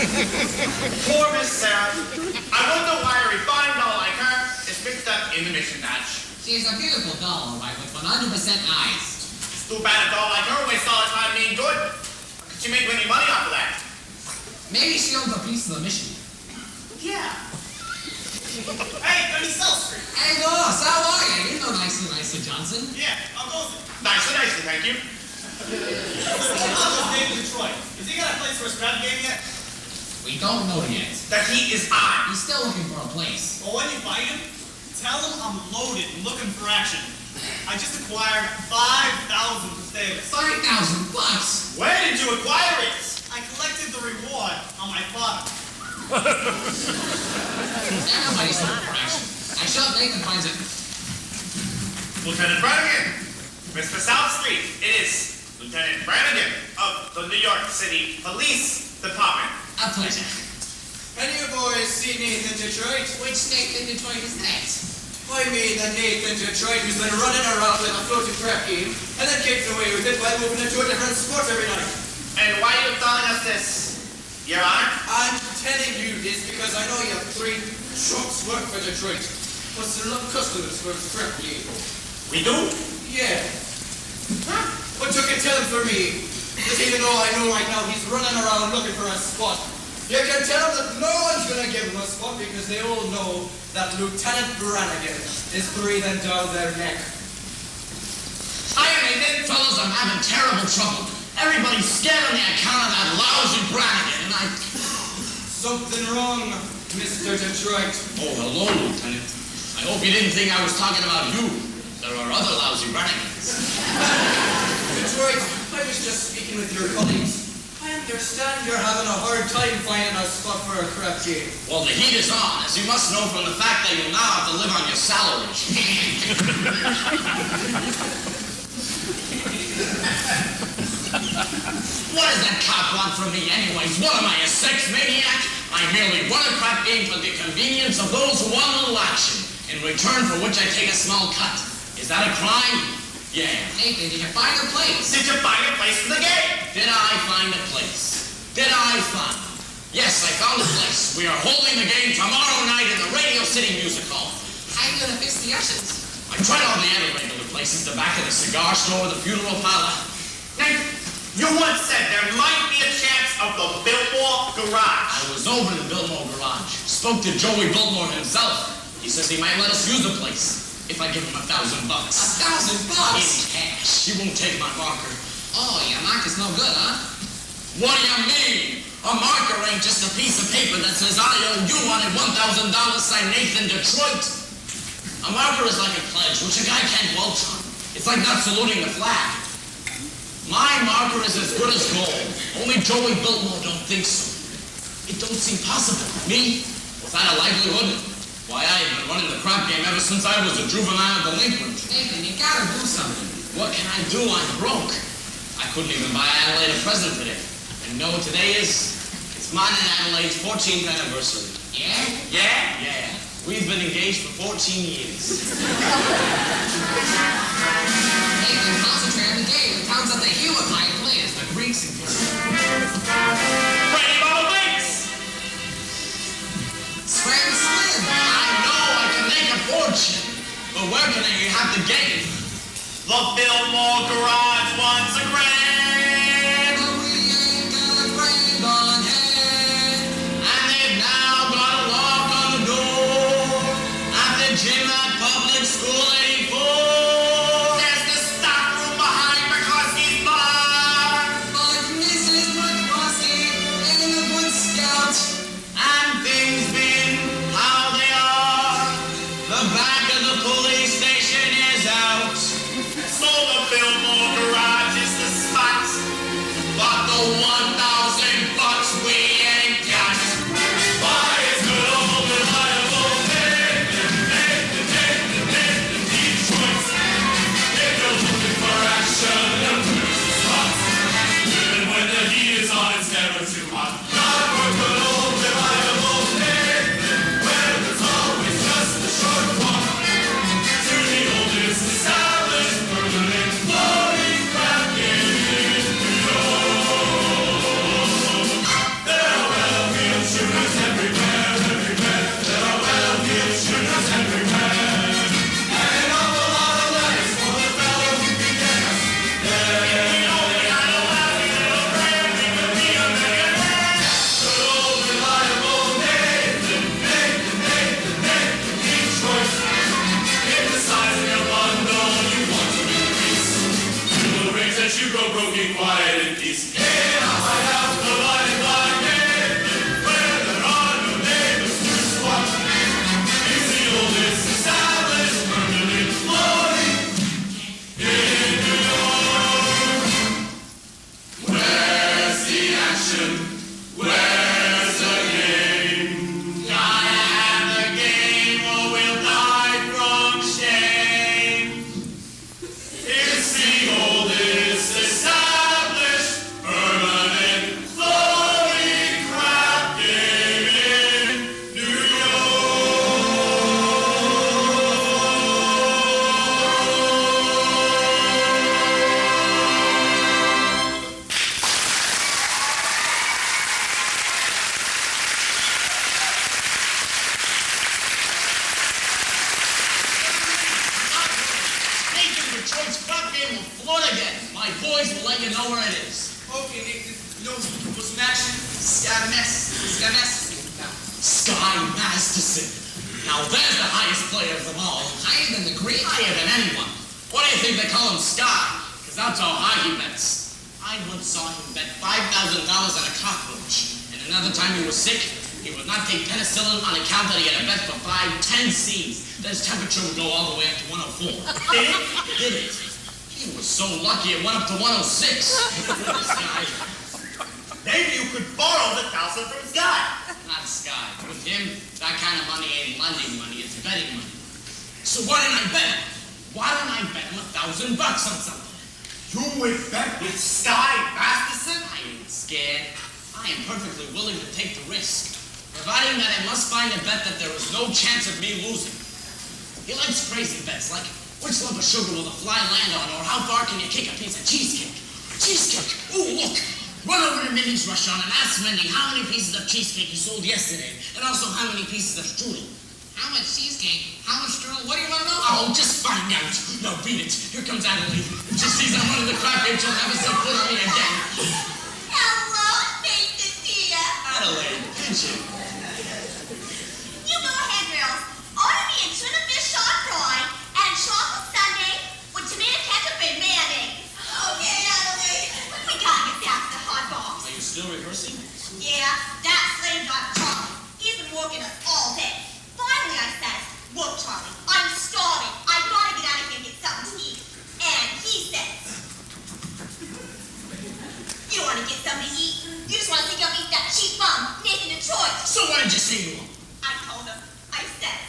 Poor Miss Sarah. I wonder why a refined doll like her is mixed up in the mission batch. She's a beautiful doll, all right, with 100% eyes. It's too bad a doll like her wastes all her time being good. Could she make any money off of that? Maybe she owns a piece of the mission. Yeah. Hey, 30 South Street. Hey, boss, how are you? You know nicely, Johnson. Yeah, I'll go with it. Nicely, thank you. How's Dave in Detroit? Has he got a place for a scrap game yet? We don't know yet. The heat is on. He's still looking for a place. Well, when you find him, tell him I'm loaded and looking for action. I just acquired 5,000 potatoes. $5,000. Where did you acquire it? I collected the reward on my father. Everybody's looking for action. I shot Nathan finds it. Lieutenant Brannigan. Mr. South Street. It is Lieutenant Brannigan of the New York City Police Department. A pleasure. Any of you boys see Nathan Detroit? Which Nathan Detroit is that? I mean the Nathan Detroit who's been running around with a floating crap game and then gets away with it by moving into a different sport every night. And why are you telling us this, Your Honor? I'm telling you this because I know you have 3 trucks work for Detroit. But there are customers for his crap game. We do? Yeah. But you can tell him for me that even though I know right now he's running around looking for a spot, you can tell him that no one's going to give him a spot because they all know that Lieutenant Brannigan is breathing down their neck. Hi, Nathan. Fellas, I'm having terrible trouble. Everybody's scared on the account of that lousy Brannigan, and I... Something wrong, Mr. Detroit. Oh, hello, Lieutenant. I hope you didn't think I was talking about you. There are other lousy Brannigans. Detroit, I was just speaking with your colleagues. I understand you're having a hard time finding a spot for a crap game. Well, the heat is on, as you must know from the fact that you'll now have to live on your salary. What does that cop want from me anyways? What am I, a sex maniac? I merely run a crap game for the convenience of those who want a little action, in return for which I take a small cut. Is that a crime? Yeah. Nathan, did you find a place? Did you find a place for the game? Did I find a place? Did I find? Yes, I found a place. We are holding the game tomorrow night in the Radio City Music Hall. How are you gonna fix the ushers? I tried all the other regular places, the back of the cigar store, the funeral parlor. Nathan, you once said there might be a chance of the Biltmore Garage. I was over in the Biltmore Garage. Spoke to Joey Biltmore himself. He says he might let us use the place if I give him $1,000. $1,000? In cash. He won't take my marker. Oh, your marker's no good, huh? What do you mean? A marker ain't just a piece of paper that says I owe you on it $1,000 signed Nathan Detroit. A marker is like a pledge, which a guy can't welch on. It's like not saluting the flag. My marker is as good as gold. Only Joey Biltmore don't think so. It don't seem possible. Me? Without a livelihood? Why, I've been running the crap game ever since I was a juvenile delinquent. Nathan, you gotta do something. What can I do? I'm broke. I couldn't even buy Adelaide a present today. And you know what today is? It's mine and Adelaide's 14th anniversary. Yeah? Yeah? Yeah. We've been engaged for 14 years. Nathan, concentrate on the game. It counts up the hue of my players, the Greeks and Brady Bubble Binks! Scram Slim! I know I can make a fortune, but where can I have the game? The Biltmore Garage wants a grand! But we ain't got a grand on hand. And they've now got a lock on the door. At the gym at Public School 84. There's the stock room behind McCluskey's bar! But Mrs. McCluskey ain't a good scout. And things been how they are. The back of the police station is out. So the Biltmore Garage is the spot. Sky Masterson. Now there's the highest player of them all. Higher than the Greek? Higher than anyone. Why do you think they call him Sky? Because that's how high he bets. I once saw him bet $5,000 on a cockroach. And another time he was sick, he would not take penicillin on account that he had a bet for 10 C's. Then his temperature would go all the way up to 104. Did it? Did it. He was so lucky it went up to 106. Sky. Maybe you could borrow the 1,000 from Sky. Not Sky. With him, that kind of money ain't lending money, it's betting money. So why didn't I bet him? Why don't I bet him $1,000 on something? You would bet with Sky Masterson? I ain't scared. I am perfectly willing to take the risk, providing that I must find a bet that there is no chance of me losing. He likes crazy bets, like which lump of sugar will the fly land on, or how far can you kick a piece of cheesecake? Cheesecake! Ooh, look! Run over to Minnie's restaurant and ask Minnie how many pieces of cheesecake he sold yesterday, and also how many pieces of strudel. How much cheesecake? How much strudel? What do you want to know? Oh, just find out. No, beat it. Here comes Adelaide. If she sees I'm running the crap game, she'll never set foot on me again. Hello, Faith is here. Adelaide, can't you? You go ahead, girls. Order me a tuna fish short fry and chocolate sundae with tomato ketchup and mayonnaise. Okay, Adelaide. We gotta get down to the hot box. Are you still rehearsing? Yeah, that slave driver Charlie. He's been working us all day. Finally, I said, look, Charlie, I'm starving. I gotta get out of here and get something to eat. And he says, you want to get something to eat? You just want to think I'll eat that cheap bum, Nathan Detroit. So what did you say to him? I told him, I said,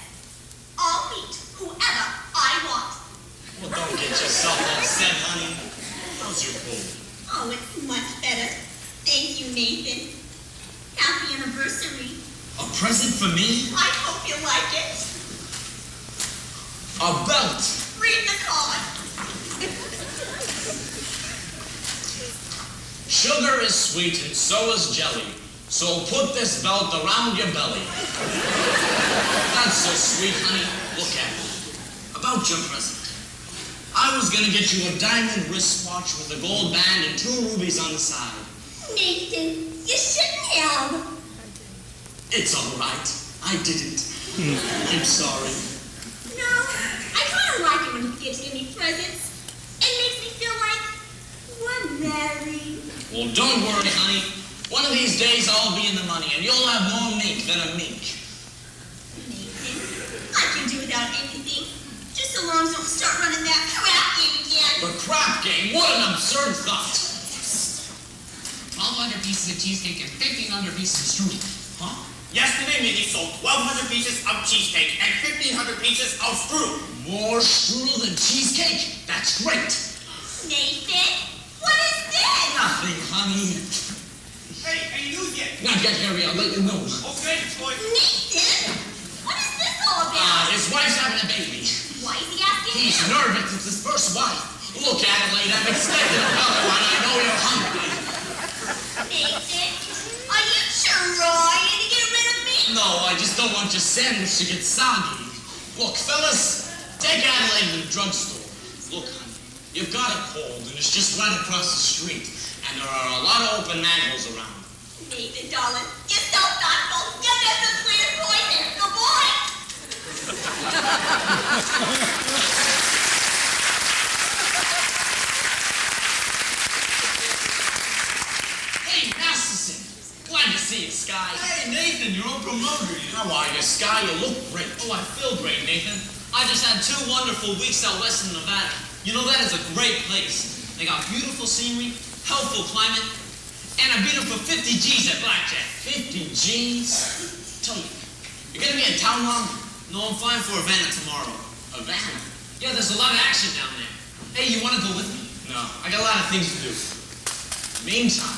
I'll meet whoever I want. Well, don't get yourself upset, honey. How's your cold? Oh, it's much better. Thank you, Nathan. Happy anniversary. A present for me? I hope you like it. A belt. Read the card. Sugar is sweet and so is jelly. So put this belt around your belly. That's so sweet, honey. Look at it. About your present. I was gonna get you a diamond wristwatch with a gold band and 2 rubies on the side. Nathan, you shouldn't have. It's all right. I didn't. I'm sorry. No, I kind of like it when you get to give me presents. It makes me feel like we're married. Well, don't worry, honey. One of these days I'll be in the money and you'll have more mink than a mink. Nathan, I can do without anything. Just so long as you don't start running that crap game again. The crap game? What an absurd thought. 1,200 pieces of cheesecake and 1,500 pieces of strudel. Huh? Yesterday, Minnie sold 1,200 pieces of cheesecake and 1,500 pieces of strudel. More strudel than cheesecake? That's great. Nathan, what is this? Nothing, honey. Hey, news yet? Not yet, Harry. I'll let you know. Okay, boy. Nathan, what is this all about? His wife's having a baby. Why is he asking He's him? nervous. It's his first wife. Look, Adelaide, I'm expecting another one. I know you're hungry. Nathan, are you trying to get rid of me? No, I just don't want your sandwich to get soggy. Look, fellas, take Adelaide to the drugstore. Look, honey, you've got a cold, and it's just right across the street. And there are a lot of open manholes around. Nathan, darling, you're so thoughtful. You're just the sweetest boy there. Good boy. Hey, Masterson. Glad to see you, Sky. Hey, Nathan, you're on promoter. How are you, Sky? You look great. Oh, I feel great, Nathan. I just had 2 wonderful weeks out west in Nevada. You know, that is a great place. They got beautiful scenery, healthful climate, and I beat them for 50 G's at blackjack. 50 G's? Tell me, you're gonna be in town long? No, I'm flying for Havana tomorrow. Havana? Yeah, there's a lot of action down there. Hey, you want to go with me? No. I got a lot of things to do. Meantime,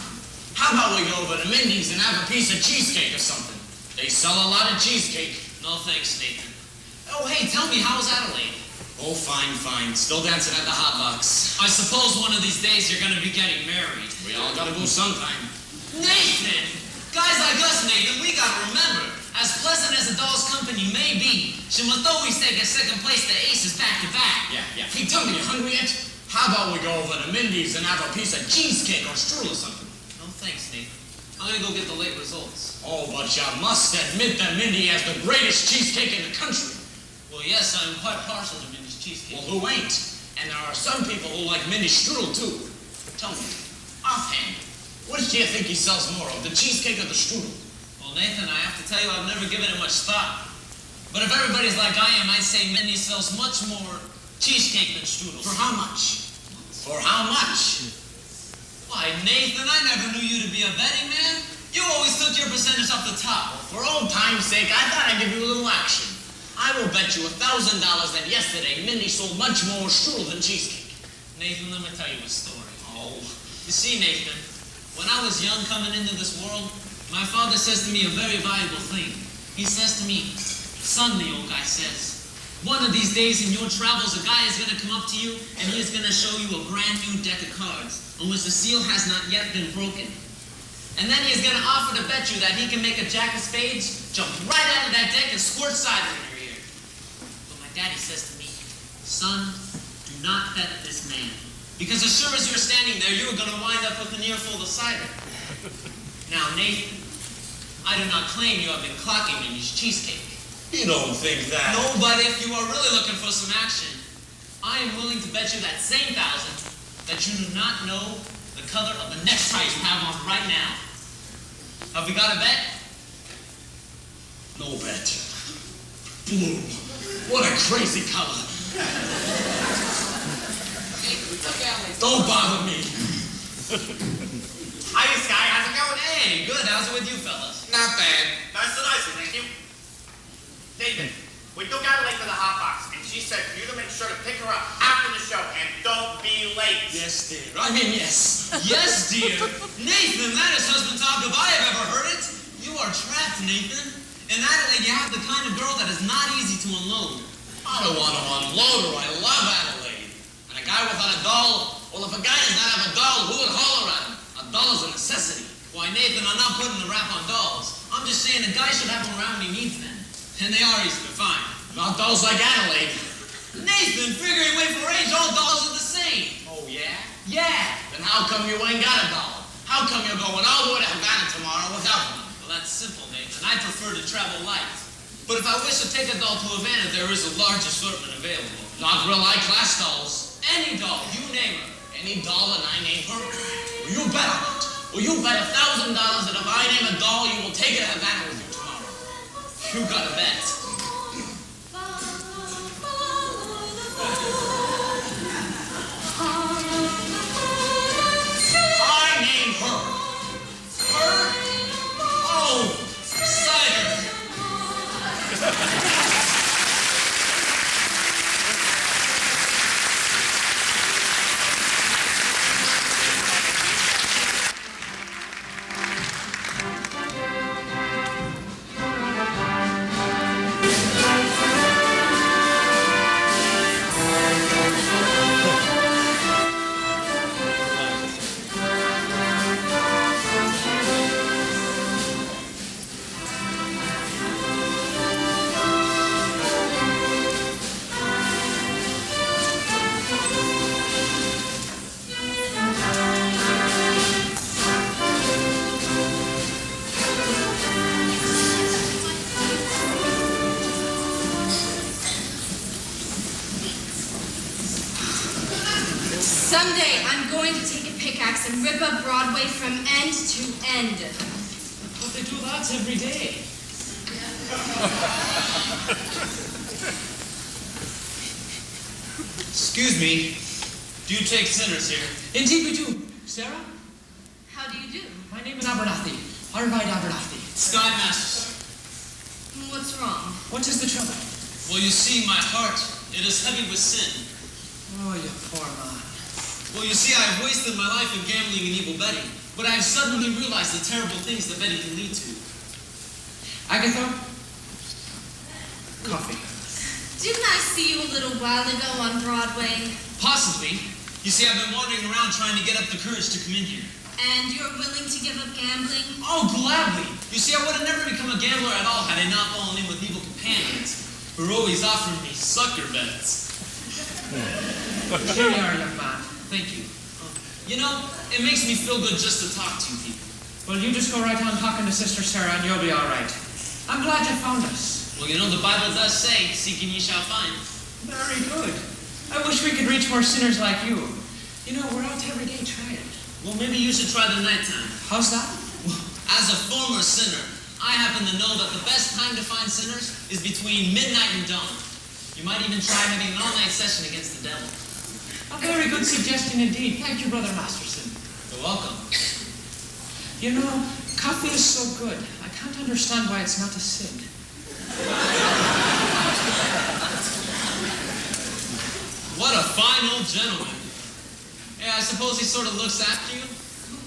how about we go over to Mindy's and have a piece of cheesecake or something? They sell a lot of cheesecake. No thanks, Nathan. Oh, hey, tell me, how was Adelaide? Oh, fine, fine. Still dancing at the hot box. I suppose one of these days you're going to be getting married. We all gotta go sometime. Nathan! Guys like us, Nathan, we gotta remember, as pleasant as a doll's company may be, she must always take a second place to aces back to back. Yeah. Hey, tell me, you hungry yet? How about we go over to Mindy's and have a piece of cheesecake or strudel or something? No thanks, Nathan. I'm gonna go get the late results. Oh, but you must admit that Mindy has the greatest cheesecake in the country. Well, yes, I'm quite partial to Mindy's cheesecake. Well, who ain't? And there are some people who like Mindy's strudel, too. Tell me, offhand, which do you think he sells more of, the cheesecake or the strudel? Well, Nathan, I have to tell you, I've never given it much thought. But if everybody's like I am, I'd say Mindy sells much more cheesecake than strudel. For how much? For how much? Why, Nathan, I never knew you to be a betting man. You always took your percentage off the top. For old time's sake, I thought I'd give you a little action. I will bet you $1,000 that yesterday Mindy sold much more strudel than cheesecake. Nathan, let me tell you a story. Oh. You see, Nathan, when I was young coming into this world, my father says to me a very valuable thing. He says to me, son, the old guy says, one of these days in your travels, a guy is going to come up to you and he is going to show you a brand new deck of cards on which the seal has not yet been broken. And then he is going to offer to bet you that he can make a jack of spades jump right out of that deck and squirt cider in your ear. But my daddy says to me, son, do not bet this man. Because as sure as you're standing there, you're going to wind up with an earful of cider. Now, Nathan, I do not claim you have been clocking in his cheesecake. You don't think that? No, but if you are really looking for some action, I am willing to bet you that same $1,000 that you do not know the color of the necktie you have on right now. Have we got a bet? No bet. Blue. What a crazy color. Don't bother me. Hiya, Sky. How's it going? Hey, good. How's it with you fellas? Not bad. Nice and nice, thank you. Nathan, we took out late for the hot box, and she said for you to make sure to pick her up after the show, and don't be late. Yes, dear. I mean, yes. Yes, dear. Nathan, that is husband talk if I have ever heard it. You are trapped, Nathan. In Adelaide, you have the kind of girl that is not easy to unload. I don't want to unload her. I love Adelaide. And a guy without a doll, well, if a guy does not have a doll, who would holler at him? A doll is a necessity. Why, Nathan, I'm not putting the rap on dolls. I'm just saying a guy should have them around when he needs them. And they are easy to find. Not dolls like Adelaide. Nathan, figuring way for age, all dolls are the same. Oh, yeah? Yeah. Then how come you ain't got a doll? How come you're going all the way to Havana tomorrow without one? Well, that's simple, Nathan. I prefer to travel light. But if I wish to take a doll to Havana, there is a large assortment available. Not real high-class dolls. Any doll, you name her. Any doll and I name her? Will you bet on it? Will you bet $1,000 that if I name a doll, you will take it to Havana with you tomorrow? You got a bet. I name her. Her? Oh, cider. Someday I'm going to take a pickaxe and rip up Broadway from end to end. But they do that every day. Excuse me. Do you take sinners here? Indeed we do. Sarah? How do you do? My name is Abernathy. Arvide Abernathy. Sky Masters. What's wrong? What is the trouble? Well, you see, my heart, it is heavy with sin. Oh, you poor man. Well, you see, I have wasted my life in gambling and evil betting, but I have suddenly realized the terrible things that betting can lead to. Agatha? Coffee. Didn't I see you a little while ago on Broadway? Possibly. You see, I've been wandering around trying to get up the courage to come in here. And you're willing to give up gambling? Oh, gladly. You see, I would have never become a gambler at all had I not fallen in with evil companions who were always offering me sucker bets. Here you are, young man. Thank you. You know, it makes me feel good just to talk to you people. Well, you just go right on talking to Sister Sarah and you'll be all right. I'm glad you found us. Well, you know, the Bible does say, seek and ye shall find. Very good. I wish we could reach more sinners like you. You know, we're out every day trying. Well, maybe you should try the nighttime. How's that? As a former sinner, I happen to know that the best time to find sinners is between midnight and dawn. You might even try having an all-night session against the devil. A very good suggestion indeed. Thank you, Brother Masterson. You're welcome. You know, coffee is so good. I can't understand why it's not a sin. What a fine old gentleman. Yeah, I suppose he sort of looks after you?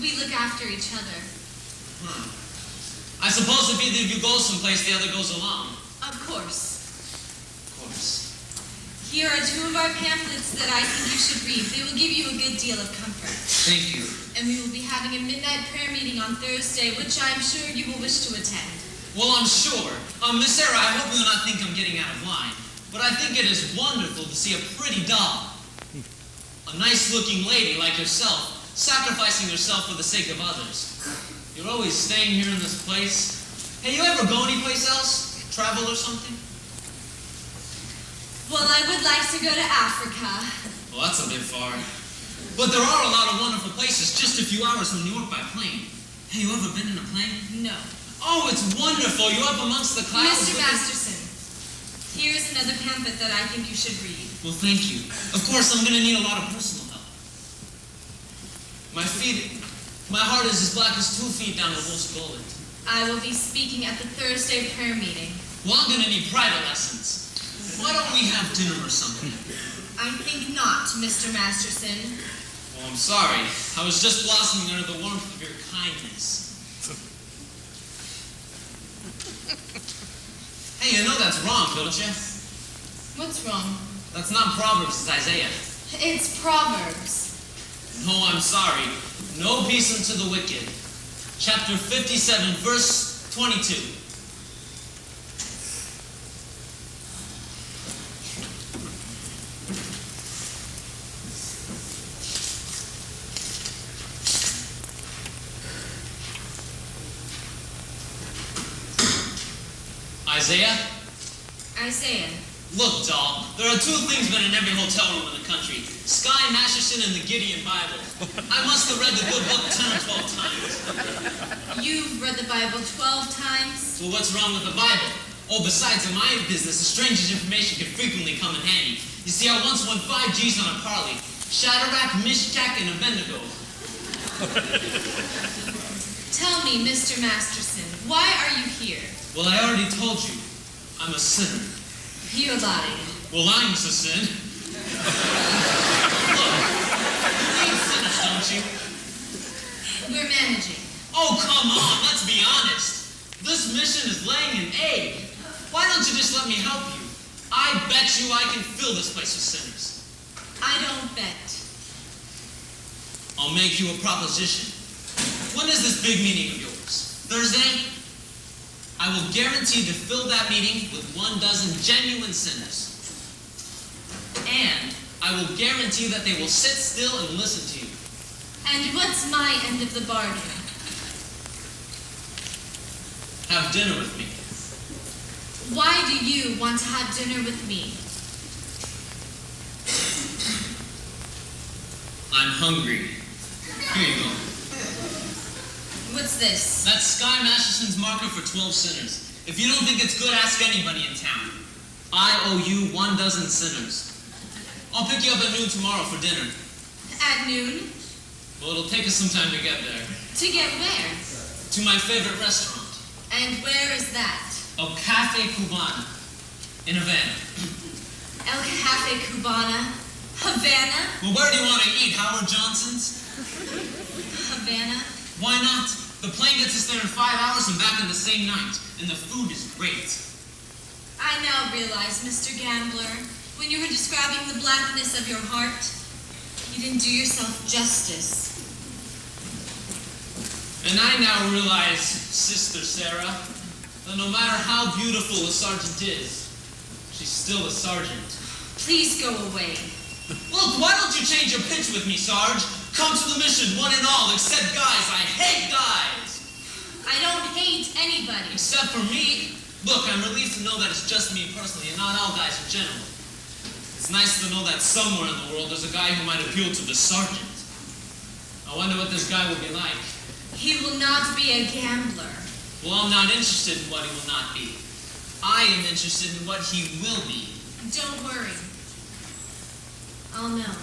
We look after each other. I suppose if either of you goes someplace, the other goes along. Of course. Of course. Here are 2 of our pamphlets that I think you should read. They will give you a good deal of comfort. Thank you. And we will be having a midnight prayer meeting on Thursday, which I'm sure you will wish to attend. Well, I'm sure. Miss Sarah, I hope you will not think I'm getting out of line, but I think it is wonderful to see a pretty doll. A nice-looking lady like yourself, sacrificing yourself for the sake of others. You're always staying here in this place. Hey, you ever go anyplace else? Travel or something? Well, I would like to go to Africa. Well, that's a bit far. But there are a lot of wonderful places just a few hours from New York by plane. Hey, you ever been in a plane? No. Oh, it's wonderful. You're up amongst the clouds. Mr. Masterson, here's another pamphlet that I think you should read. Well, thank you. Of course, I'm going to need a lot of personal help. My heart is as black as 2 feet down the whole skull. I will be speaking at the Thursday prayer meeting. Well, I'm going to need private lessons. Why don't we have dinner or something? I think not, Mr. Masterson. Well, I'm sorry. I was just blossoming under the warmth of your kindness. Hey, you know that's wrong, don't you? What's wrong? That's not Proverbs, it's Isaiah. It's Proverbs. No, I'm sorry. No peace unto the wicked. Chapter 57, verse 22. Isaiah. Look, doll, there are 2 things men in every hotel room in the country. Sky Masterson and the Gideon Bible. I must have read the good book 10 or 12 times. You've read the Bible 12 times? So what's wrong with the Bible? Oh, besides, in my business, a stranger's information can frequently come in handy. You see, I once won 5 G's on a parlay. Shadrach, Meshach, and Abednego. Tell me, Mr. Masterson, why are you here? Well, I already told you. I'm a sinner. You lied. Well, lying's a sin. Look, you hate sinners, don't you? We're managing. Oh, come on, let's be honest. This mission is laying an egg. Why don't you just let me help you? I bet you I can fill this place with sinners. I don't bet. I'll make you a proposition. When is this big meeting of yours? Thursday? I will guarantee to fill that meeting with 12 genuine sinners. And I will guarantee that they will sit still and listen to you. And what's my end of the bargain? Have dinner with me. Why do you want to have dinner with me? I'm hungry. Here you go. What's this? That's Sky Masterson's marker for 12 sinners. If you don't think it's good, ask anybody in town. I owe you 12 sinners. I'll pick you up at noon tomorrow for dinner. At noon? Well, it'll take us some time to get there. To get where? To my favorite restaurant. And where is that? El Cafe Cubana. In Havana. El Cafe Cubana? Havana? Well, where do you want to eat? Howard Johnson's? Havana? Why not? The plane gets us there in 5 hours and back in the same night. And the food is great. I now realize, Mr. Gambler, when you were describing the blackness of your heart, you didn't do yourself justice. And I now realize, Sister Sarah, that no matter how beautiful a sergeant is, she's still a sergeant. Please go away. Look, why don't you change your pitch with me, Sarge? Come to the mission, one and all, except guys. I hate guys. except for me. Look, I'm relieved to know that it's just me personally and not all guys in general. It's nice to know that somewhere in the world there's a guy who might appeal to the sergeant. I wonder what this guy will be like. He will not be a gambler. Well, I'm not interested in what he will not be. I am interested in what he will be. Don't worry. I'll know.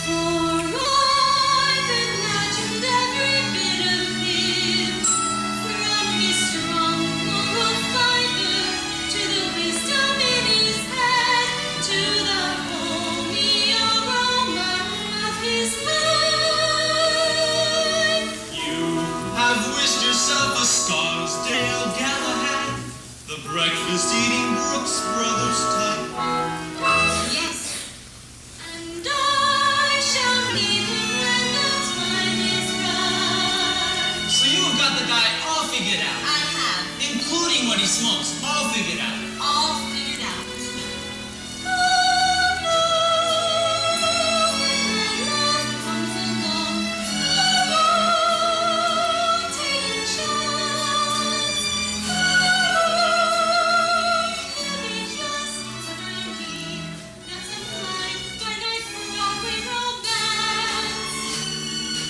For I've imagined every bit of him, from his strong moral fiber to the wisdom in his head, to the homey aroma of his life. You have wished yourself a Scarsdale Galahad, the breakfast-eating Brooks Brothers type. Yes. And I shall meet him when the time is right. So you have got the guy all figured out, I have. including what he smokes, all figured out. All figured out.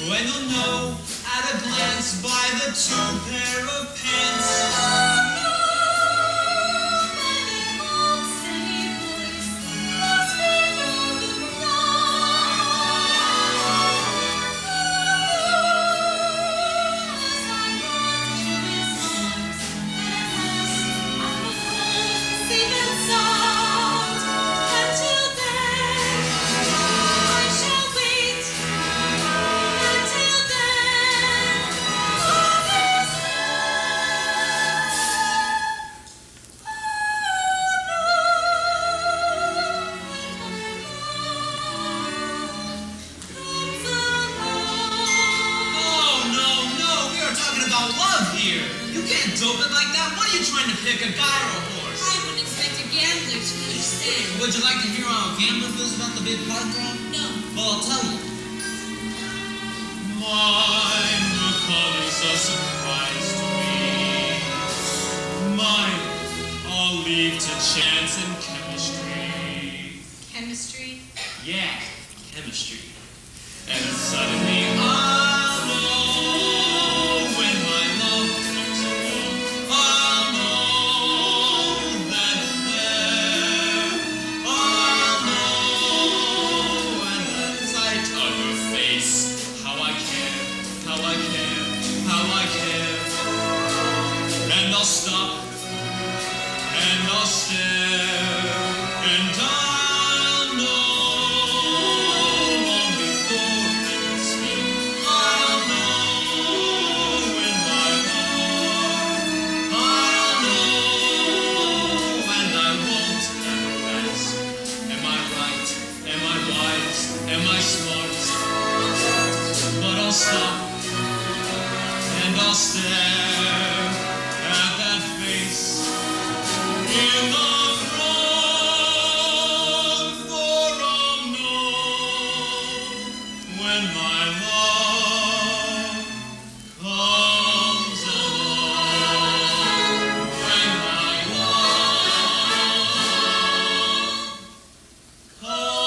When you'll know at a glance by the 2 pair of pants. Until then, I shall wait. Until then, No, we are talking about love here. You can't dope it like that. What are you trying to pick, a guy or a horse? I wouldn't expect a gambler to understand. Would you like to hear how a gambler feels about the big card draw? No. Well, I'll tell you. Mine the colors a surprise to me. Mine I'll leave to chance and chemistry. Chemistry? Yeah, chemistry. And suddenly I'll know when my love comes along. I'll know that there. I'll know when the sight of her face. How I care, how I care, how I care. And I'll stop, and I'll stare, and I'll know long before I can speak. I'll know in my heart. I'll know, and I won't ever ask. Am I right? Am I wise? Am I smart? But I'll stop, and I'll stare at that face in the throng, for I'll know when my love comes along. When my love comes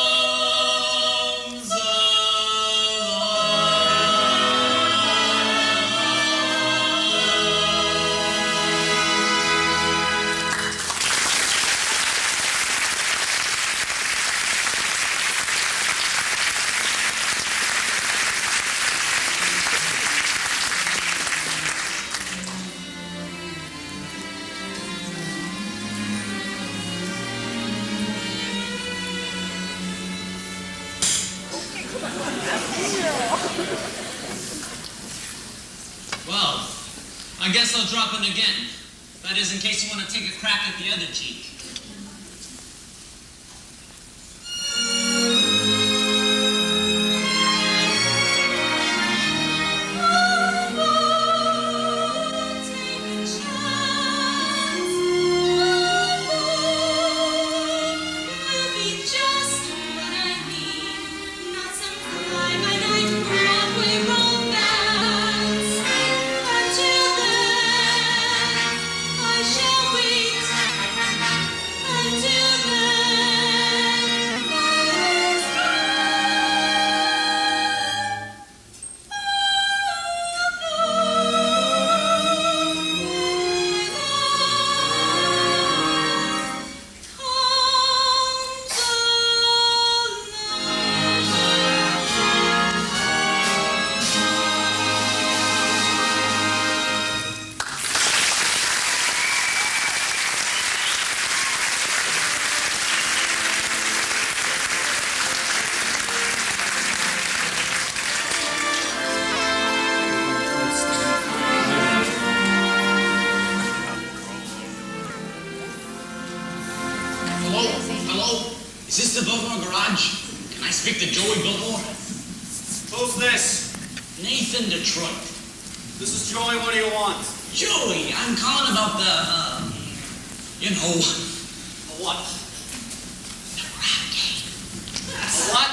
Well, I guess I'll drop in again. That is, in case you want to take a crack at the other cheek. Until speak to Joey Biltmore? Who's this? Nathan Detroit. This is Joey. What do you want? Joey, I'm calling about the, A what? the rap game. A what?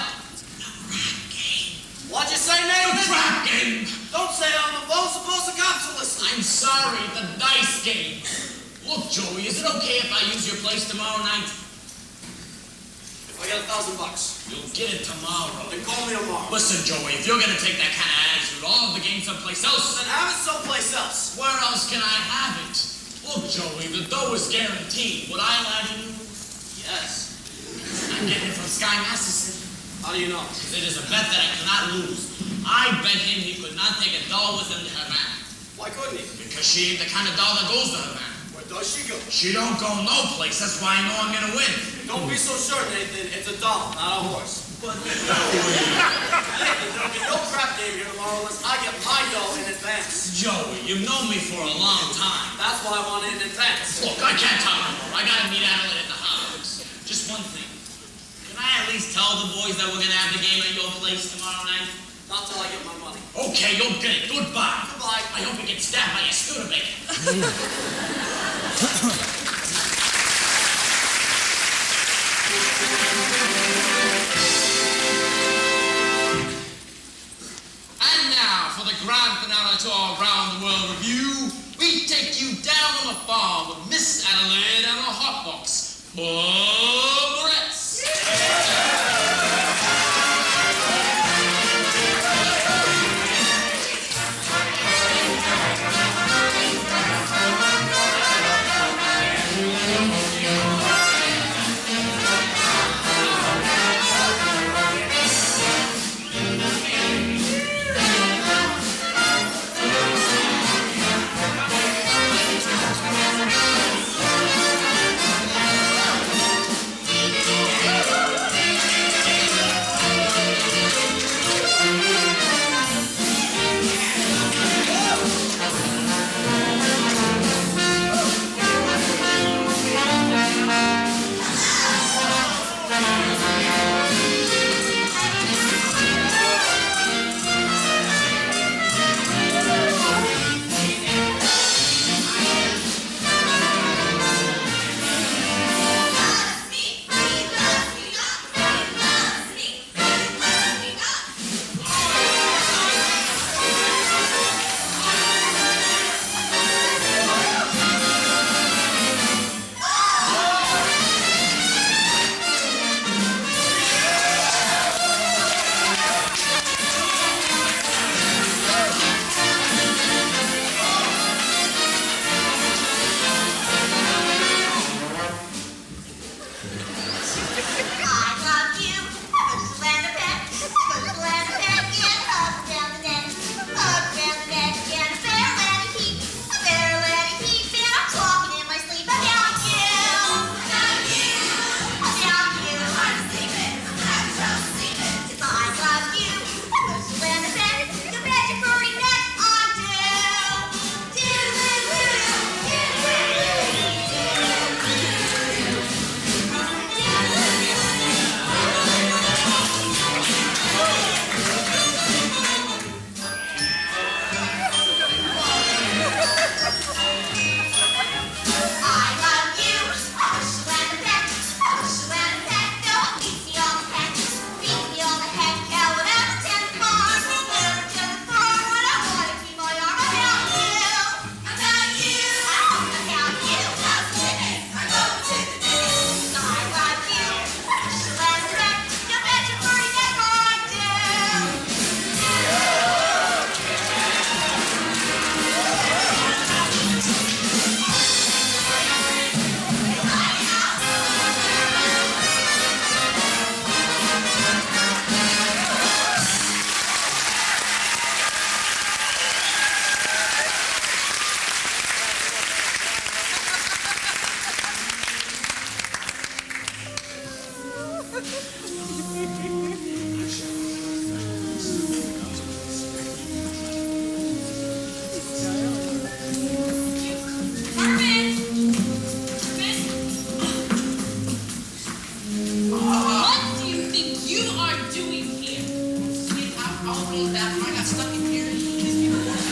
The rap game. What'd you say, Nathan? The rap game. Don't say it on the phone. Suppose the cops are listening. I'm sorry, the dice game. Look, Joey, is it okay if I use your place tomorrow night? If I get $1,000, You'll get it tomorrow. then call me tomorrow. Listen, Joey, if you're gonna take that kind of attitude, I'll have the game someplace else. Then have it someplace else. Where else can I have it? Look, Joey, the dough is guaranteed. Would I lie to you? Yes. I'm getting it from Sky Masterson. How do you know? Because it is a bet that I cannot lose. I bet him he could not take a doll with him to Havana. Why couldn't he? Because she ain't the kind of doll that goes to Havana. Where does she go? She don't go no place. That's why I know I'm gonna win. Don't be so sure, Nathan. It's a doll, not a horse. But Nathan, there'll be no crap game here tomorrow unless I get my dough in advance. Joey, you've known me for a long time. That's why I want it in advance. Look, I can't talk anymore. I gotta meet Adelaide at the house. Just one thing. Can I at least tell the boys that we're gonna have the game at your place tomorrow night? Not till I get my money. Okay, you'll get it. Goodbye. Goodbye. I hope you get stabbed by a Studebaker. And now, for the grand finale to our Round the World review, we take you down on the farm with Miss Adelaide and her hotbox, Moretz.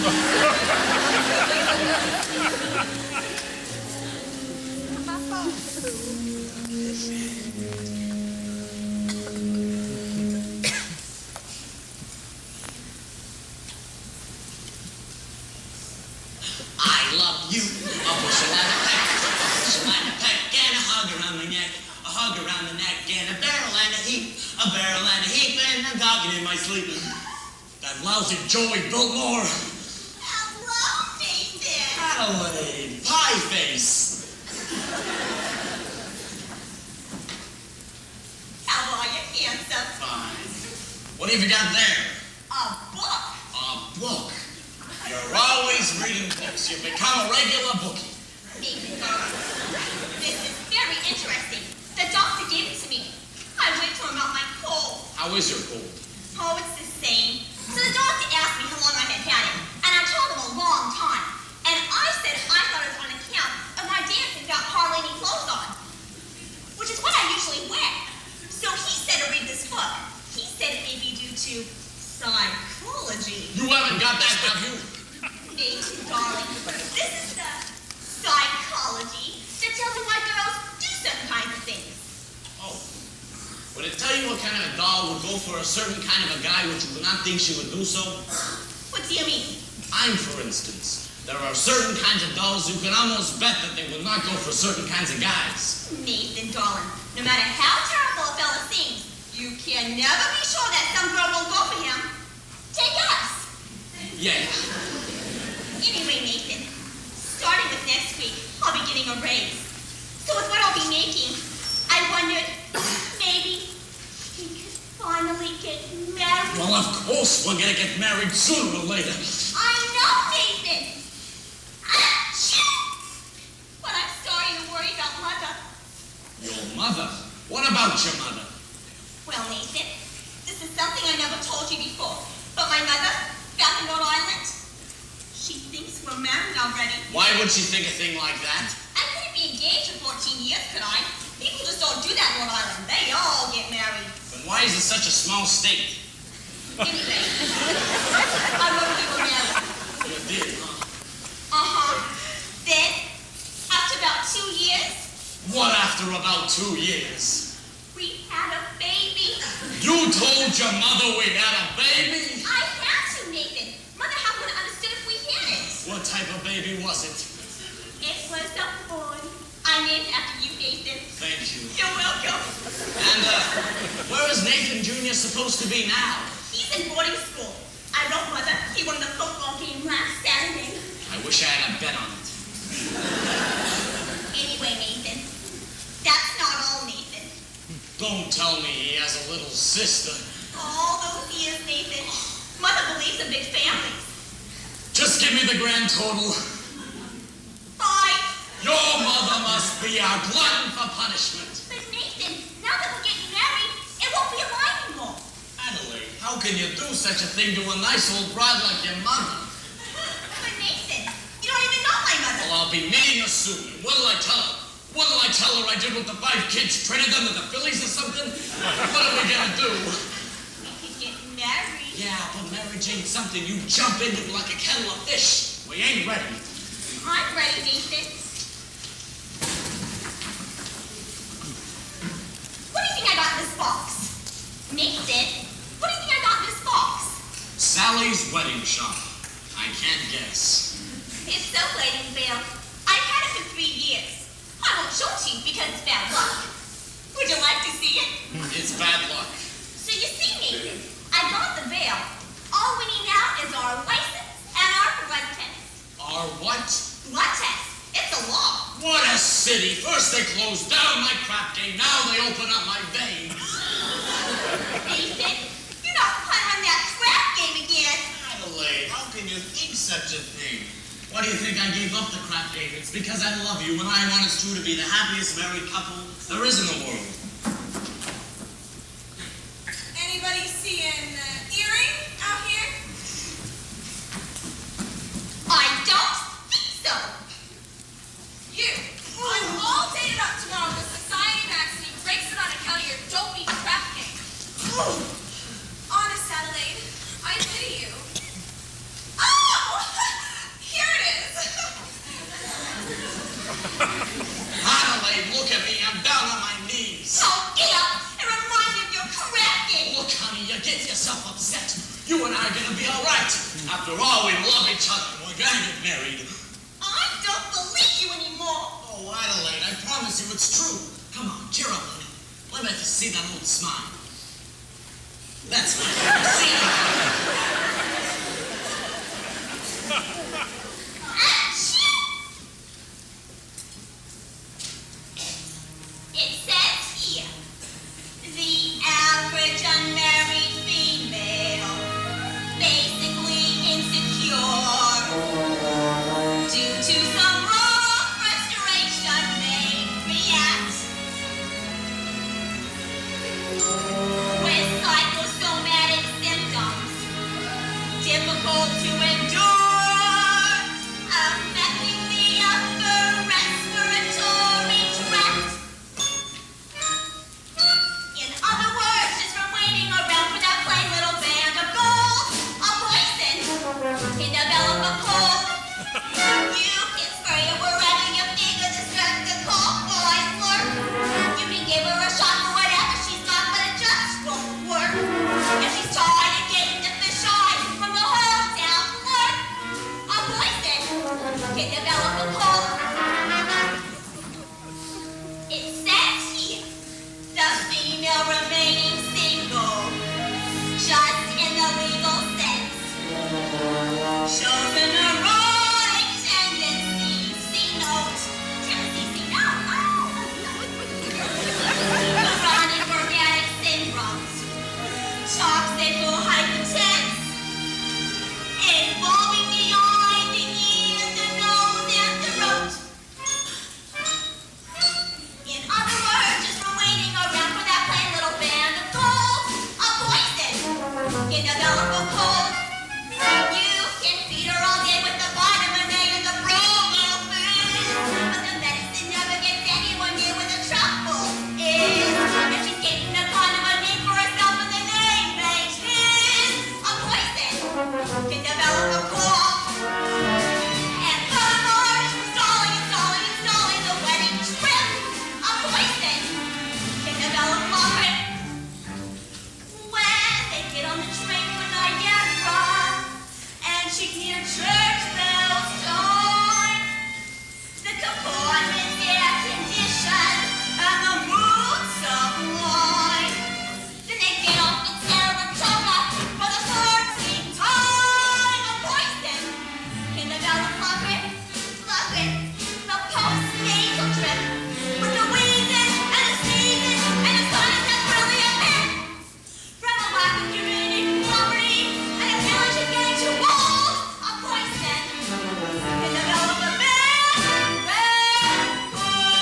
I love you. A bushel and a peck, a bushel and a peck, and a hug around the neck, a hug around the neck, and a barrel and a heap, and I'm talking in my sleep. That lousy Joey Biltmore. Hello, Nathan. Adelaide, pie face. How are you, handsome? Fine. What have you got there? A book. A book. You're always reading books. You've become a regular bookie. Nathan, this is very interesting. The doctor gave it to me. I went to him about my cold. How is your cold? Oh, it's the same. So the doctor asked me how long I had it, and I told him a long time. And I said I thought it was on account of my dancing without hardly any clothes on, which is what I usually wear. So he said to read this book. He said it may be due to psychology. You haven't got that, have you? Nathan, darling, this is the psychology that tells you why girls do certain kinds of things. Oh. Would it tell you what kind of a doll would go for a certain kind of a guy which you would not think she would do so? What do you mean? I'm, for instance. There are certain kinds of dolls you can almost bet that they will not go for certain kinds of guys. Nathan, darling, no matter how terrible a fella seems, you can never be sure that some girl won't go for him. Take us. Yeah. Anyway, Nathan, starting with next week, I'll be getting a raise. So with what I'll be making, I wondered, maybe we could finally get married. Well, of course we're gonna get married sooner or later. I know, Nathan. Achoo! But I'm starting to worry about Mother. Your mother? What about your mother? Well, Nathan, this is something I never told you before. But my mother, back in Rhode Island, she thinks we're married already. Why would she think a thing like that? I couldn't be engaged for 14 years, could I? People just don't do that in Rhode Island. They all get married. Then why is it such a small state? Anyway, I wrote we were married. You did, huh? Uh-huh. Then, after about 2 years, What after about 2 years? we had a baby. You told your mother we had a baby? I had to, Nathan. Mother wouldn't have understood if we had it. What type of baby was it? It was a boy. I named after you, Nathan. Thank you. You're welcome. And, where is Nathan Jr. supposed to be now? He's in boarding school. I wrote Mother he won the football game last Saturday. I wish I had a bet on it. Anyway, Nathan, that's not all, Nathan. Don't tell me he has a little sister. All those years, Nathan. Mother believes in big families. Just give me the grand total. 5. Your mother must be a glutton for punishment. But Nathan, now that we're getting married, it won't be a lie anymore. Adelaide, how can you do such a thing to a nice old bride like your mother? But Nathan, you don't even know my mother. Well, I'll be meeting her soon. What'll I tell her? What'll I tell her I did with the 5 kids, traded them to the Phillies or something? What are we gonna do? We could get married. Yeah, but marriage ain't something you jump into like a kettle of fish. We ain't ready. I'm ready, Nathan. What do you think I got in this box? Nathan, what do you think I got in this box? Sally's wedding shop. I can't guess. It's a wedding veil. I've had it for 3 years. I won't show it to you because it's bad luck. Would you like to see it? It's bad luck. So you see, Nathan, I got the veil. All we need now is our license and our blood test. Our what? Blood test. It's a law. What a city. First they closed down my crap game. Now they open up my veins. Nathan, you're not playing on that crap game again. Adelaide, how can you think such a thing? Why do you think I gave up the crap game? It's because I love you and I want us two to be the happiest married couple there is in the world. Anybody see an earring out here? I don't think so. You! I'm all dated up tomorrow with Society magazine breaks it on account of your dopey crap game. Honest, Adelaide, I pity you. Oh! are gonna be all right. After all, we love each other. We're gonna get married. I don't believe you anymore. Oh, Adelaide, I promise you it's true. Come on, cheer up, honey. Let me just see that old smile. That's right. See it. Achoo! It says here, the average unmarried female, basically insecure, due to some raw frustration may react with psychosomatic symptoms, difficult to endure, affecting the upper respiratory tract. In other words, just from waiting around for that plain little band of gold, a poison can develop a cold. You can spray her wherever you figure the strength cold boys lurk. You can give her a shot for whatever she's got, but it just won't work. If she's trying to get the fish eye from the whole down flirt, a poison can develop a cold. It says here, the female remaining single, just in the legal sense, shows an erotic tendency. See note. See note. Chronic organic syndromes, toxic or hypertense, involving the eye, the ear, the nose, and the throat. In other words, just from waiting around for that plain little band of gold, a poison can develop a cold. You can feed her all day with the vitamin A and the bromelain, but the medicine never gets anyone near where the trouble is. If she's getting a kind of a name for herself and the name ain't his, a poison can develop a cold. And furthermore, installing the wedding trip, a poison can develop a when they get on the train for Niagara and she can hear church bells chime, the compartment's air conditioned and the mood sublime. Then they get off the Saratoga for the 13th time. A poison can develop the postnatal trip with the wheezing and the sneezing and the sinus that's really a pit. From a lack of community property and a village is getting too old, a poison can develop a bad cold.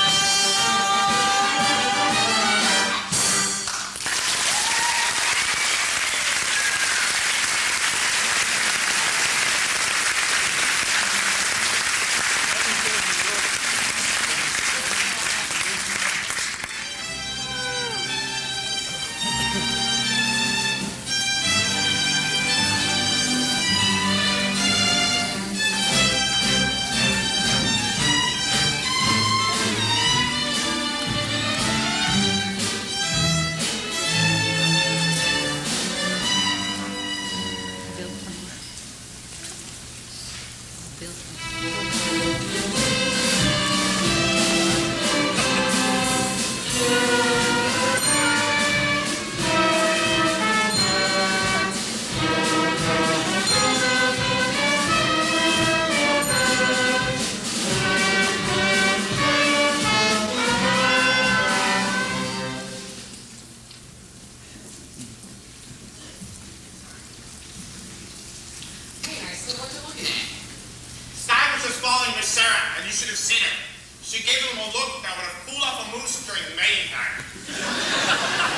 Sky was just following Miss Sarah, and you should have seen her. She gave him a look that would have cooled off a moose during mating time.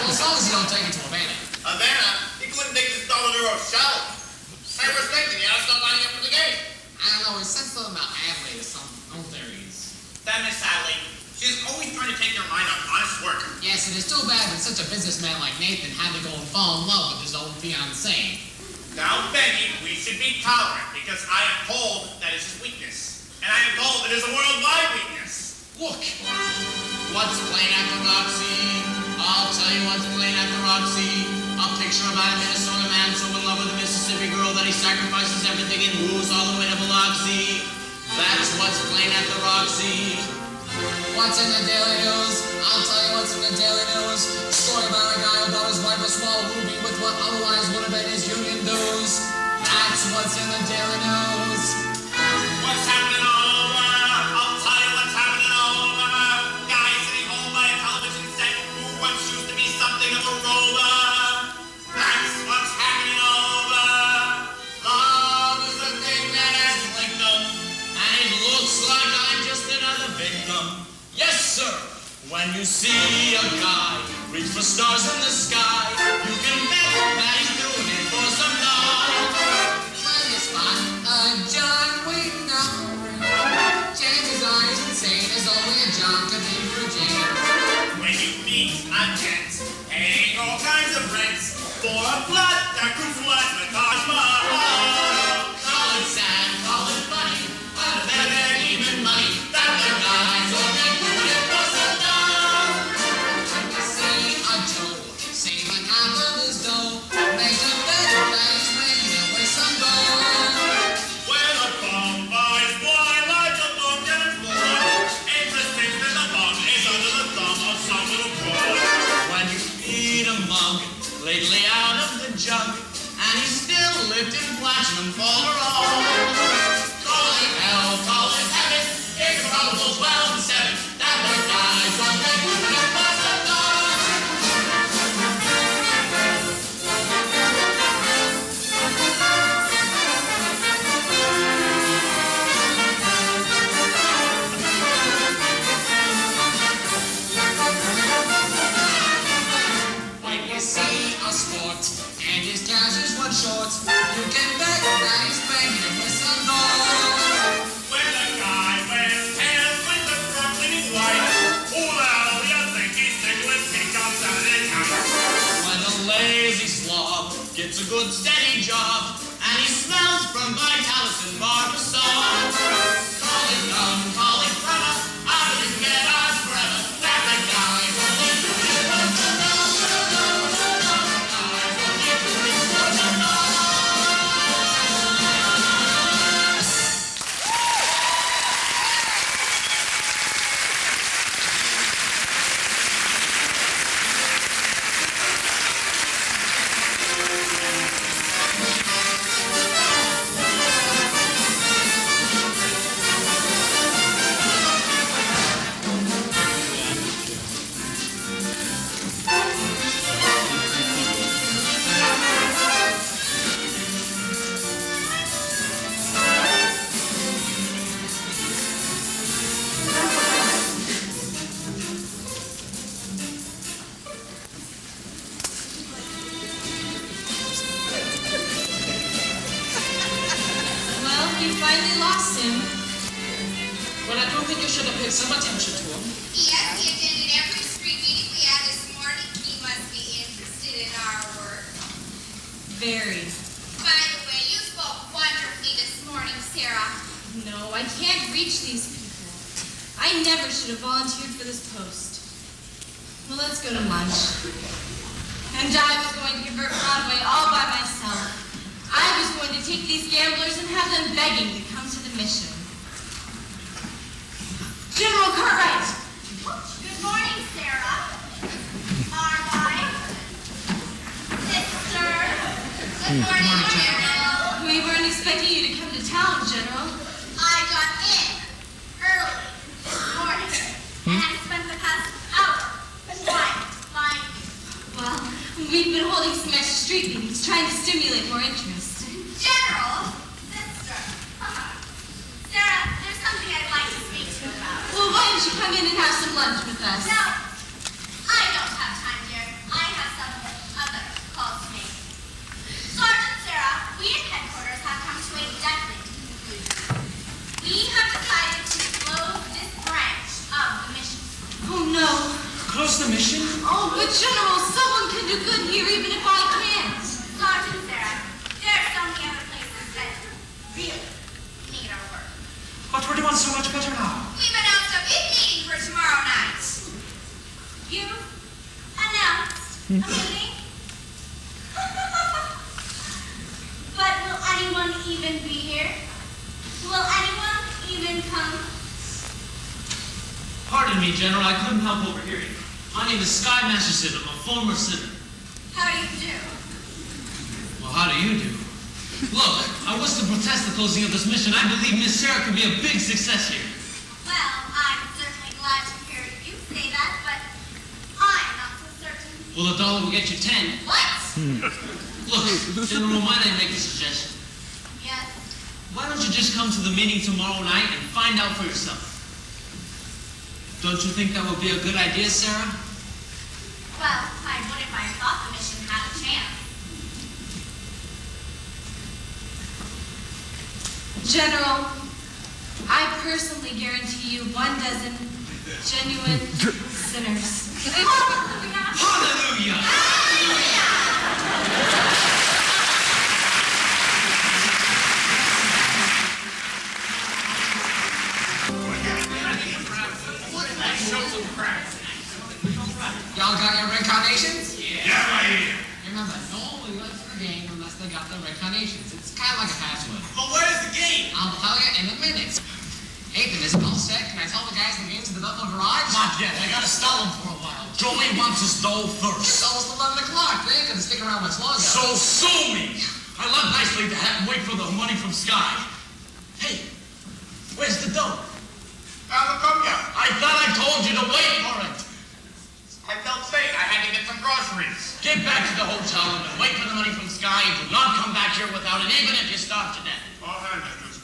Well, as long as you don't take it to Havana. Havana, he couldn't take this $1 shell. I was thinking, you ought to stop lining up for the game. I don't know, he said something about Adelaide or something. Oh, there he is. That Miss Adelaide, she's always trying to take your mind off honest work. Yes, it is too bad that such a businessman like Nathan had to go and fall in love with his old fiancée. Now, Benny, we should be tolerant because I am told that is his weakness. And I am told it is a worldwide weakness. Look, what's playing at the Roxy? I'll tell you what's playing at the Roxy. A A picture about a Minnesota man so in love with a Mississippi girl that he sacrifices everything and moves all the way to Biloxi. That's what's playing at the Roxy. What's in the Daily News? I'll tell you what's in the Daily News. Story about a guy who bought his wife a small ruby with what otherwise would have been his union dues. That's what's in the Daily News. What's happening all over? I'll tell you what's happening all over. Guy sitting home by a television set who once used to be something of a rover. That's what's happening all over. Love is the thing that has linked them, and it looks like I'm just another victim. Yes, sir. When you see a guy reach for stars in the sky, you can bet that he's doing it for some love. When you spot a John waiting on the ring, chances are he's insane. There's only a John to be for Jane. When you meet a tent, paying all kinds of rents for a blood that could flood the Taj Mahal. Call it sad, call it funny, but better even money. That the guy's only doing it for some love. When you see a Joe saving half of his dough, make a bet that he's making it with some gold. When a bomb buys wine like a bum gets blood, interesting that the bomb is under the thumb of some little boy. When you feed a mug, lately out of the jug, and he's still lifting platinum for all. Call it hell, call it heaven, it's probable 12 and 7, that the guy's only doing it for some love. When you see a sport and his cash is one short, you can bet that he's making it with some gold. When a guy wears pants with the Brooklyn in white, who the hell do you think he's tickling pink on Saturday night? When a lazy slob gets a good steady job, and he smells from Vitalis and Barbasol. Call it dumb, call it clever, I can get on forever. That the guy's only doing it for some love. Guy's only doing it for some love. Well, you finally lost him. Well, I don't think you should have paid some attention to him. Yes, he attended every street meeting we had this morning. He must be interested in our work. Very. By the way, you spoke wonderfully this morning, Sarah. No, I can't reach these people. I never should have volunteered for this post. Well, let's go to lunch. And I was going to convert Broadway all by myself. I was going to take these gamblers and have them begging to come to the mission. General Cartwright! Good morning, Sarah. Our wife. Sister. Good morning, General. We weren't expecting you to come to town, General. I got in early this morning, and I spent the past hour flying. Well, we've been holding some extra street meetings, trying to stimulate more interest. General, sister. Sarah, there's something I'd like to speak to you about. Well, why don't you come in and have some lunch with us? No, I don't have time, dear. I have some other calls to make. Sergeant Sarah, we at headquarters have come to a definite conclusion. We have decided to close this branch of the mission. Oh, no. Close the mission? Oh, but General, someone can do good here even if I can't. Sergeant Sarah, there are so many other places that really need our work. But we're doing so much better now. We've announced a big meeting for tomorrow night. You announced a meeting? pardon me, General. I couldn't help overhearing. My name is Sky Masterson. I'm a former sinner. How do you do? Well, how do you do? Look, I wish to protest the closing of this mission. I believe Miss Sarah could be a big success here. Well, I'm certainly glad to hear you say that, but I'm not so certain. Well, $1 will get you 10. What? Look, General, might I make a suggestion? Yes. Why don't you just come to the meeting tomorrow night and find out for yourself? Don't you think that would be a good idea, Sarah? Well, I would if I thought the mission had a chance. General, I personally guarantee you 12 genuine sinners. Hallelujah! Y'all got your red carnations? Yeah, right here. Remember, nobody lets the game unless they got their red carnations. It's kind of like a password. But where's the game? I'll tell you in a minute. Ethan, is it all set? Can I tell the guys the game's in the Dublin garage? Not yet. I gotta stall him for a while. Joey wants his dough It's first. almost 11 o'clock. They ain't gonna stick around much longer. So sue me. I love nicely to have him wait for the money from Sky. Hey, where's the dough? How come ya? I thought I told you to wait for it. I felt safe. I had to get some groceries. Get back to the hotel and wait for the money from Sky and do not come back here without it, even if you starve to death. All right, Andrews.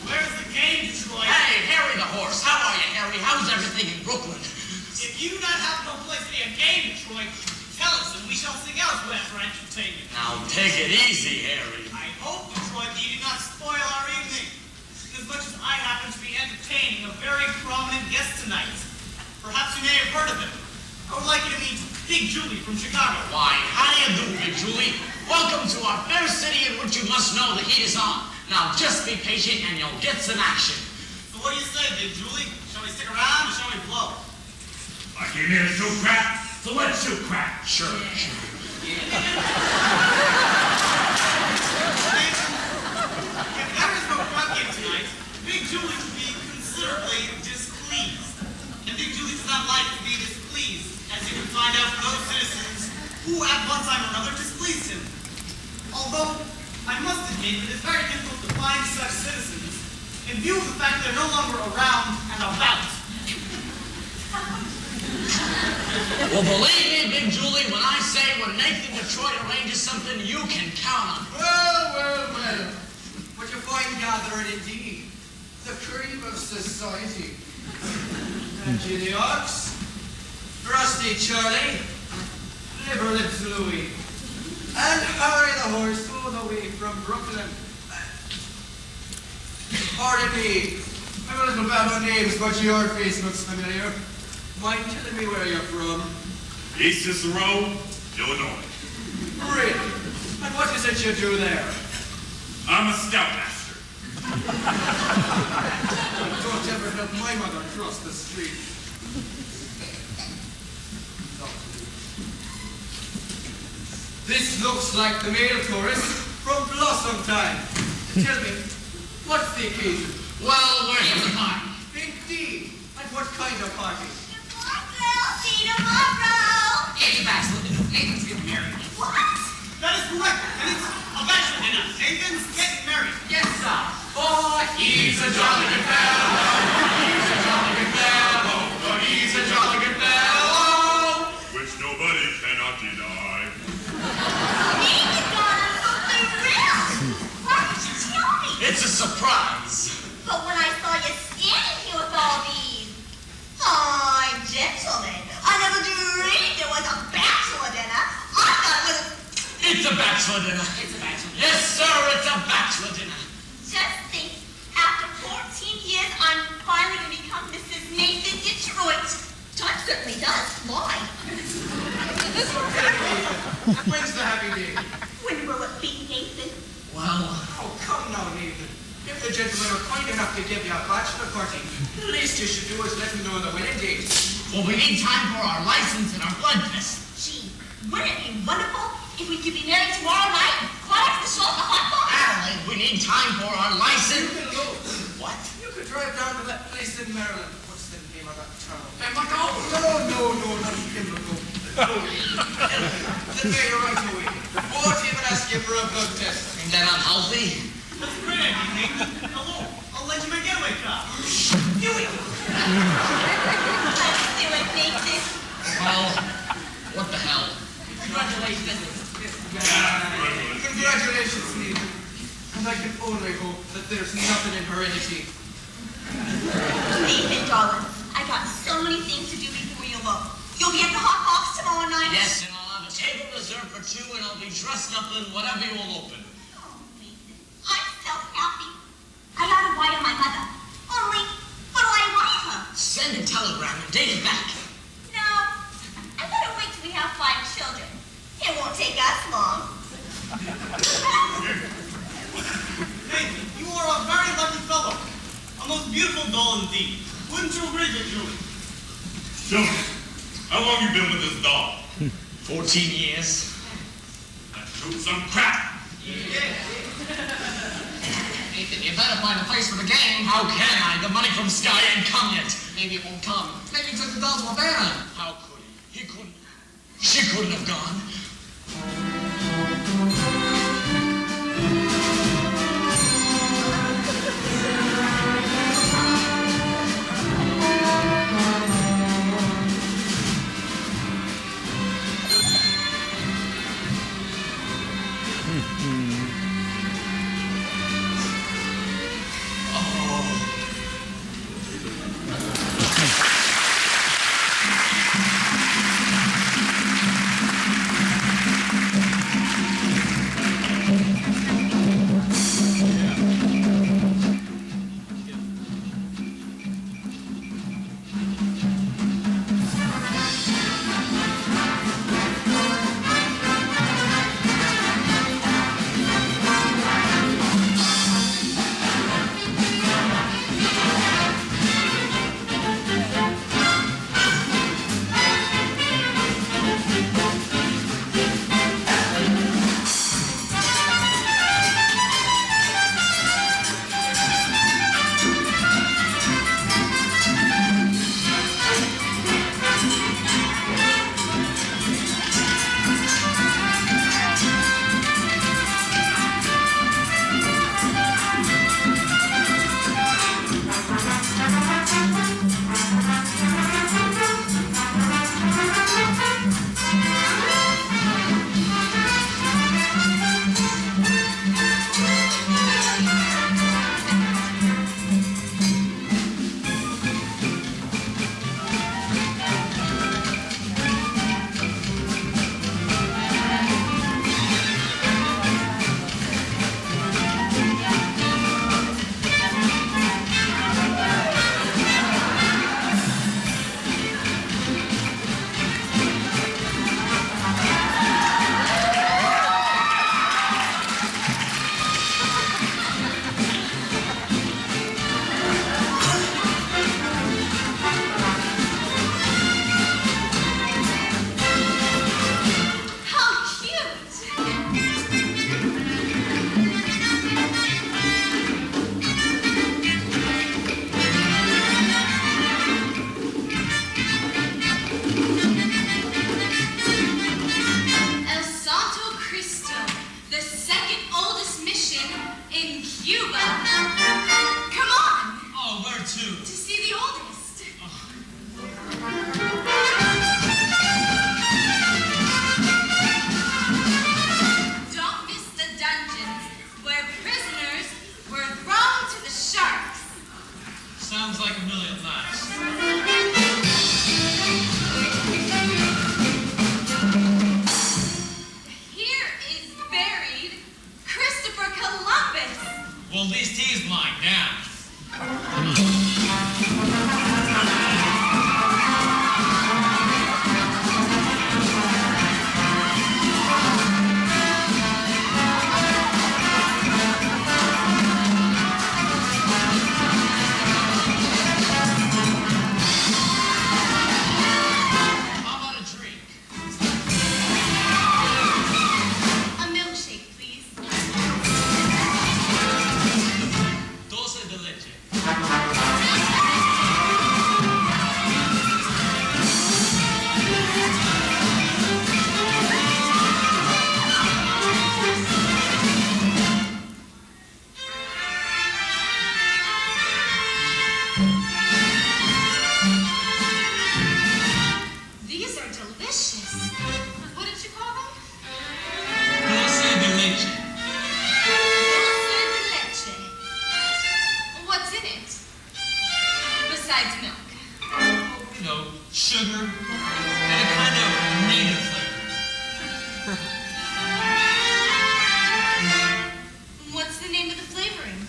Where's the game, Detroit? Hey, Harry the horse. How are you, Harry? How's everything in Brooklyn? If you not have no place to be a game, Detroit, tell us and we shall seek elsewhere for entertainment. Now take it easy, Harry. I hope, Detroit, that you do not spoil our evening. As much as I happen to be entertaining a very prominent guest tonight. Perhaps you may have heard of him. I would like you to meet Big Julie from Chicago. Why, how do you do, Big Julie? Welcome to our fair city in which you must know the heat is on. Now just be patient and you'll get some action. So what do you say, Big Julie? Shall we stick around or shall we blow? I came here to shoot crap, so let's shoot crap. Sure. Nathan, if there is no bucket tonight, Big Julie will be considerably displeased. And Big Julie does not like to be displeased, as you can find out from those citizens who at one time or another displeased him. Although, I must admit, it is very difficult to find such citizens in view of the fact they're no longer around and about. Well, believe me, Big Julie, when I say when Nathan Detroit arranges something, you can count on it. Well. What you find gathered indeed. The cream of society. Angie the Ox, Rusty Charlie, Liver Lips Louie, and Harry the Horse all the way from Brooklyn. Pardon me, I'm a little bad on names, but your face looks familiar. Mind telling me where you're from? East Cicero, Illinois. Really? And what is it you do there? I'm a scoutmaster. Don't ever help my mother cross the street. This looks like the male chorus from Blossom Time. Tell me, what's the occasion? Well, we're here to party. Indeed. And what kind of party? See you tomorrow. It's a bachelor dinner. Nathan's getting married. What? That is correct, and it's a bachelor dinner. Nathan's getting married. Yes, sir. Oh, He's a jolly good fellow. He's a jolly good fellow. But he's a jolly good fellow. Which nobody cannot deny. Nathan got us something real. Why didn't you tell me? It's a surprise. But when I saw you standing here with all these, oh, gentlemen, I never dreamed it was a bachelor dinner. I thought it was It's a bachelor dinner. It's a bachelor. Yes, sir, it's a bachelor dinner. just think, after 14 years, I'm finally going to become Mrs. Nathan Detroit. Time certainly does fly. when's the happy day? When will it be, Nathan? Well, Oh, come now, Nathan. If the gentlemen are kind enough to give you a bachelor party, the least you should do is let them know the wedding date. well, we need time for our license and our blood test. Gee, wouldn't it be wonderful if we could be married tomorrow night? Right after the show at the hot bar? Adelaide, we need time for our license. You can go. What? You could drive down to that place in Maryland. What's the name of that town? Pimlico? No, not Pimlico. The mayor right away. Won't even ask you for a blood test. Ain't that unhealthy? That's great, Nate. Hello, I'll let you my getaway car. Here we go. Let's do it, Macy. Well, what the hell? Congratulations, Nathan. And I can only hope that there's nothing in heredity. Nathan, darling, I got so many things to do before you look. You'll be at the hot box tomorrow night? Yes, and I'll have a table reserved for two, and I'll be dressed up in whatever you will open. Oh, Nathan, I'm so happy. I got a wire to my mother. Only, what do I wire her? Send a telegram and date it back. No, I gotta wait till we have 5 children. It won't take us long. Nathan, you are a very lucky fellow. A most beautiful doll indeed. Wouldn't you agree, Big Julie? Julie, how long you been with this doll? 14 years. Let's shoot some crap. Nathan, you better find a place for the game. How can I? The money from Sky ain't come yet. Maybe it won't come. Maybe he took the doll to Havana. How could he? He couldn't. She couldn't have gone. de leche. sugar, and a kind of native flavor. What's the name of the flavoring?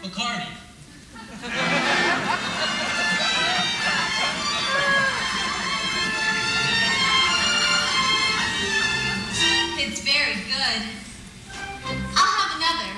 Bacardi. It's very good. I'll have another.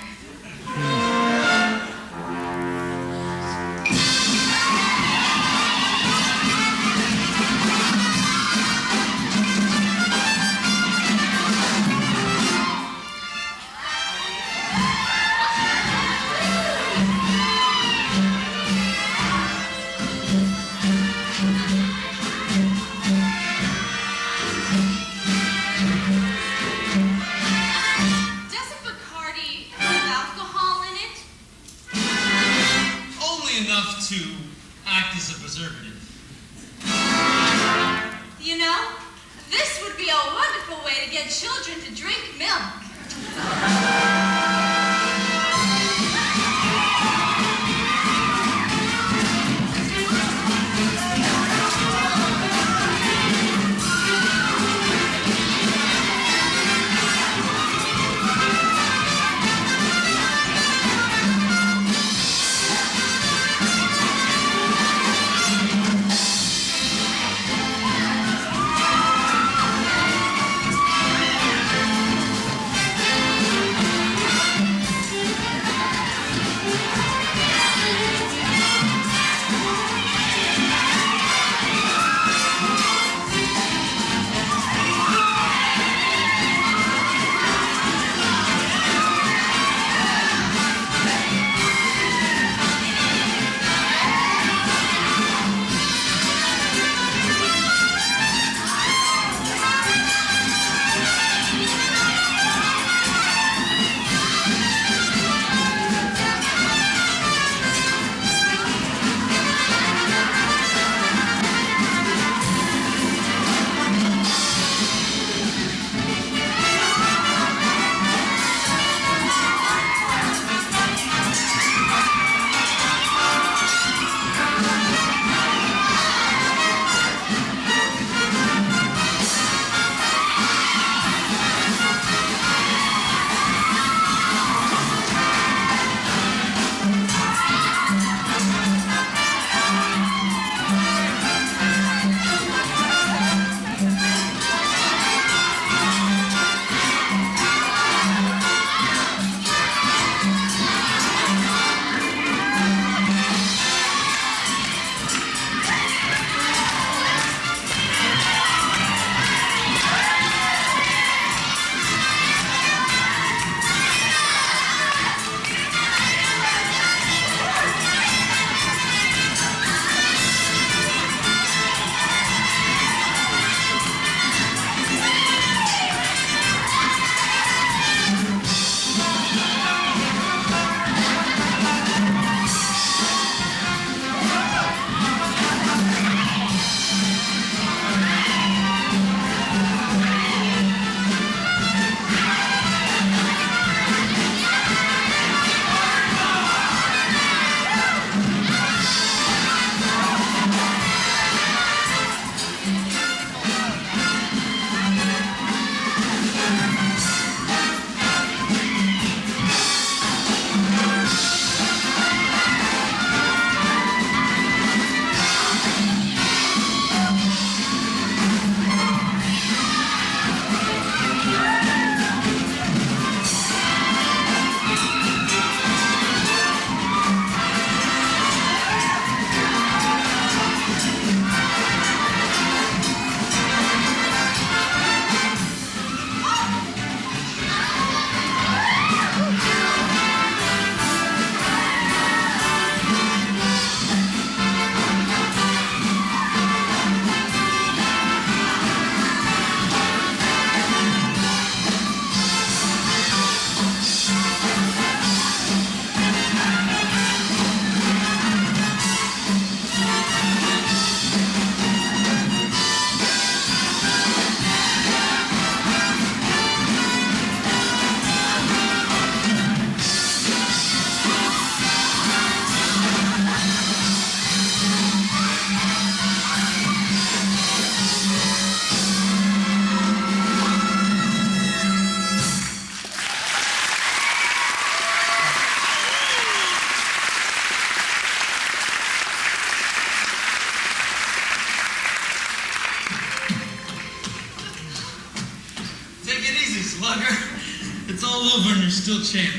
over and you're still champ.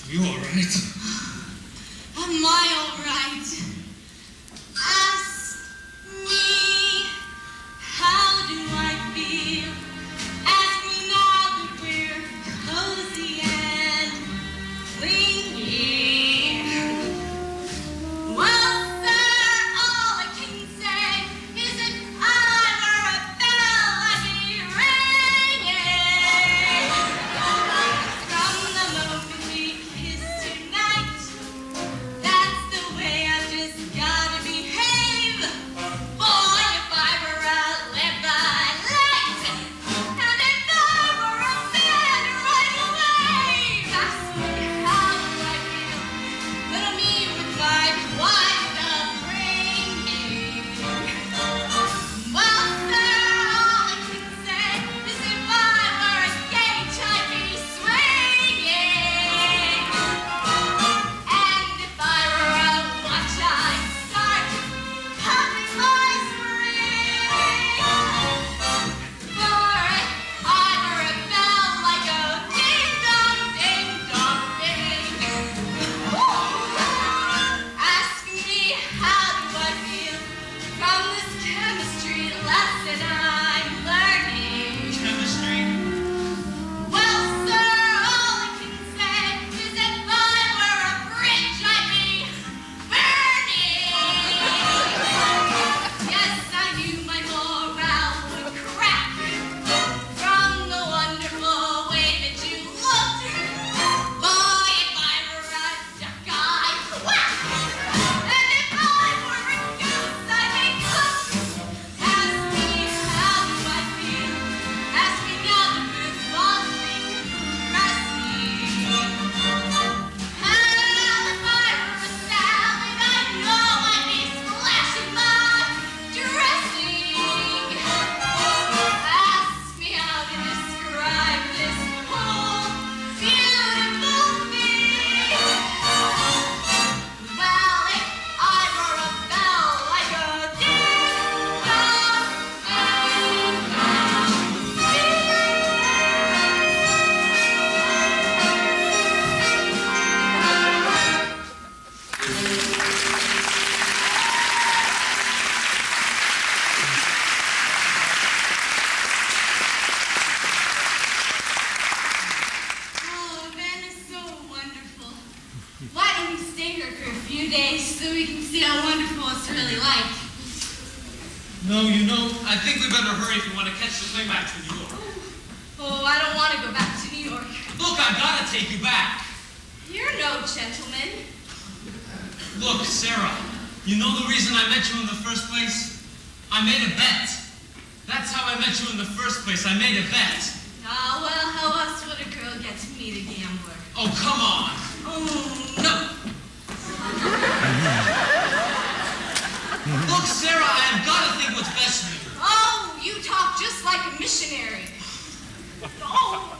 You all right? Am I all right? Ask me, how do I feel? Ask me now that we're cozy and clingy. Well, sir, all I can say is if I were a bell, I'd be ringing. From the moment we kissed tonight, that's the way I've just gotta behave. Boy, if I were a live by light, and if I were a band right away, ask me how do I feel. Little me with my wind up ringing. Well, sir, all I can say is if I were a gauge, I'd be swinging. And if I were a watch, I'd start pumping my spring. For if I were a bell, I'd go ding dong, ding. Ask me how do I feel from this chemistry lesson I'm learning. Chemistry? Well, sir, all I can say is if I were a bridge, I'd be burning. Yes, I knew my morale would crack from the wonderful way that you looked. Boy, if I were a duck, I'd quack. And if I were a goose, I'd be cooked. Ask me how do I feel. Ask me now that we're bonding, press me. Hell, if I were a salad, I know I'd be splashing my dressing. Ask me how to describe this whole beautiful thing. Well, if I were a bell, I'd go ding dong, ding Oh, Ben is so wonderful. Why don't we stay here for a few days so we can see how wonderful it's really like? No, I think we better hurry if we want to catch the plane back to New York. Oh, I don't want to go back to New York. Look, I gotta take you back. You're no gentleman. Look, Sarah, you know the reason I met you in the first place? I made a bet. That's how I met you in the first place. I made a bet. Ah, well, how else would a girl get to meet a gambler? Oh, come on. Oh, no. Look, Sarah, I have got to think what's best for you. Oh, you talk just like a missionary. Oh.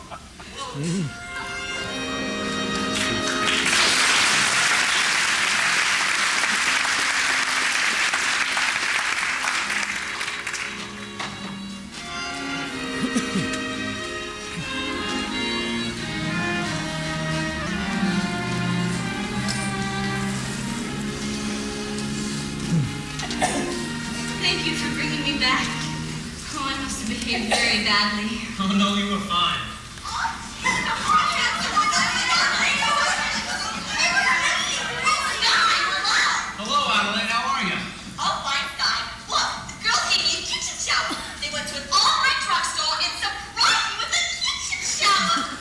Thank you for bringing me back. Oh, I must have behaved very badly. Oh, no, you were fine. Hello, Adelaide, how are you? Oh, fine, Sky. Look, the girls gave me a kitchen shower. They went to an all-night drugstore and surprised me with a kitchen shower.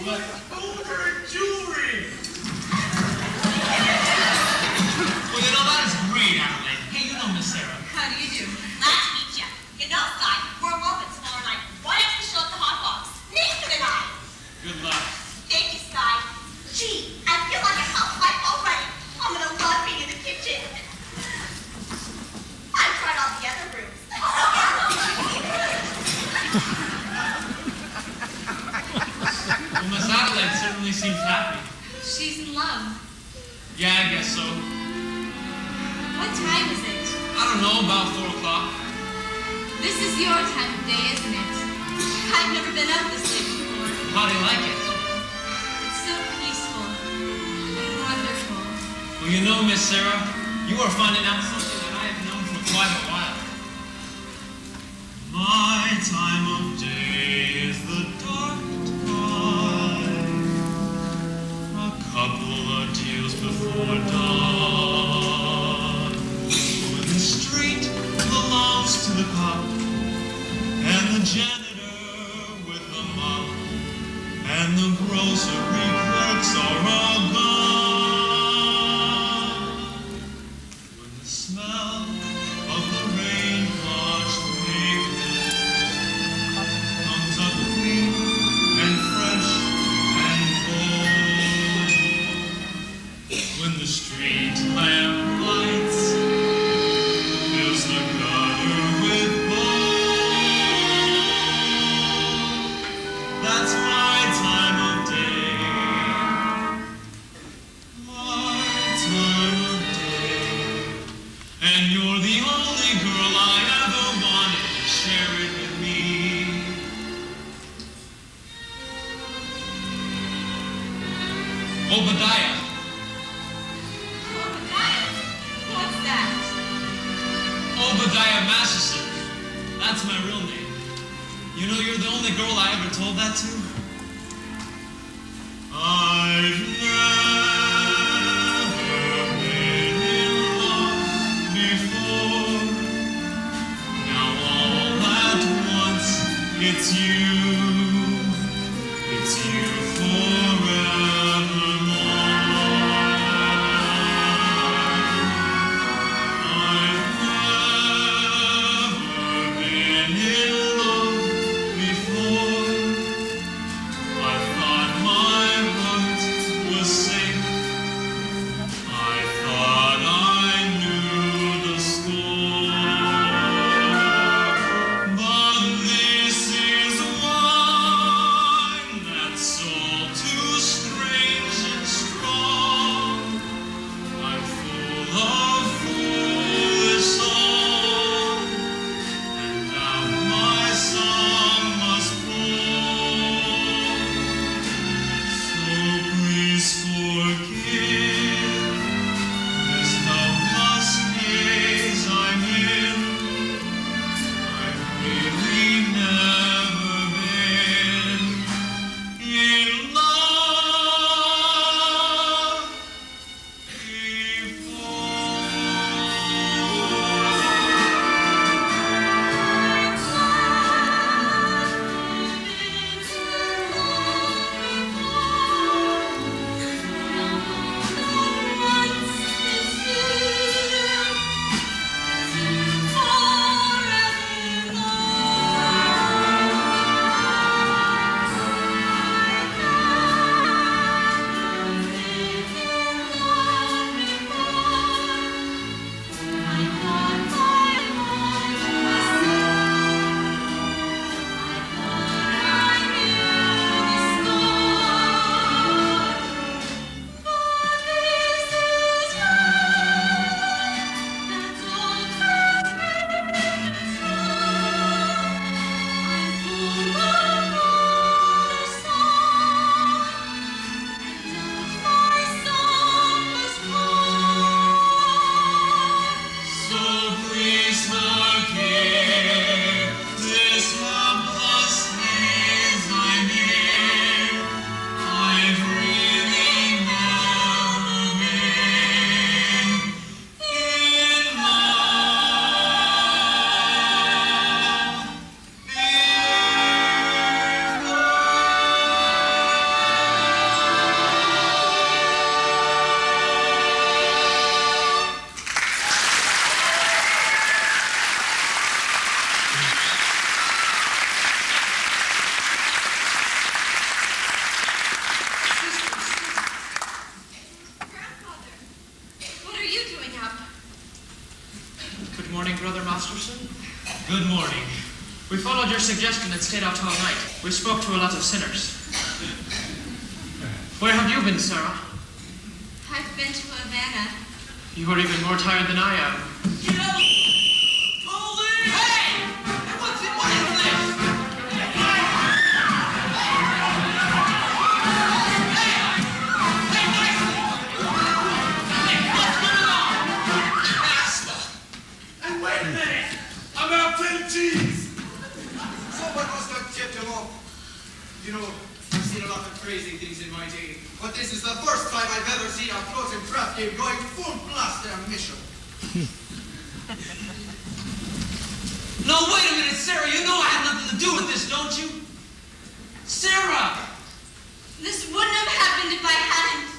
What? Over jewelry. Well, that is great, Adelaide. Hey, you know Miss Sarah. How do you do? Nice to meet you. You know, Sky, we're Romans tomorrow night. Why don't you show up the hot box? Nathan and I. Good luck. Thank you, Sky. Gee, I feel like a housewife already. I'm gonna love being in the kitchen. I've tried all the other rooms. Well, Miss Adelaide certainly seems happy. She's in love. Yeah, I guess so. What time is it? I don't know, about 4 o'clock. This is your time of day, isn't it? I've never been up this late before. How do you like it? It's so peaceful. Wonderful. Well, you know, Miss Sarah, you are finding out something that I have known for quite a while. My time of day is the dark time, a couple of deals before dawn. When the street belongs to the cop, and the janitor with the mop, and the grocery clerks are all gone. When the smell of the rain-washed pavement comes up clean and fresh and cold. When the street lamp lights fills the gutter with gold. That's my time of day. My time of day. And you're the only girl I ever wanted to share it with me. Obadiah. Obadiah? What's that? Obadiah Masterson. That's my real name. You know, you're the only girl I ever told that to. I've never been in love before. Now all at once, it's you. It's you forevermore. I've never been in love before. I thought my heart was safe. I thought I knew the score. But this is wine that's all too strange and strong. I'm full of foolish song, and out my song must pour. So please forgive this helpless haze I'm in. I've really never been in love morning, Brother Masterson. Good morning. We followed your suggestion and stayed out all night. We spoke to a lot of sinners. Where have you been, Sarah? I've been to Havana. You are even more tired than I am. Get out! Police! Hey! What is this? You know, I've seen a lot of crazy things in my day, but this is the first time I've ever seen a close-in draft game going full blast in a mission. No, wait a minute, Sarah. You know I had nothing to do with this, don't you? Sarah! This wouldn't have happened if I hadn't.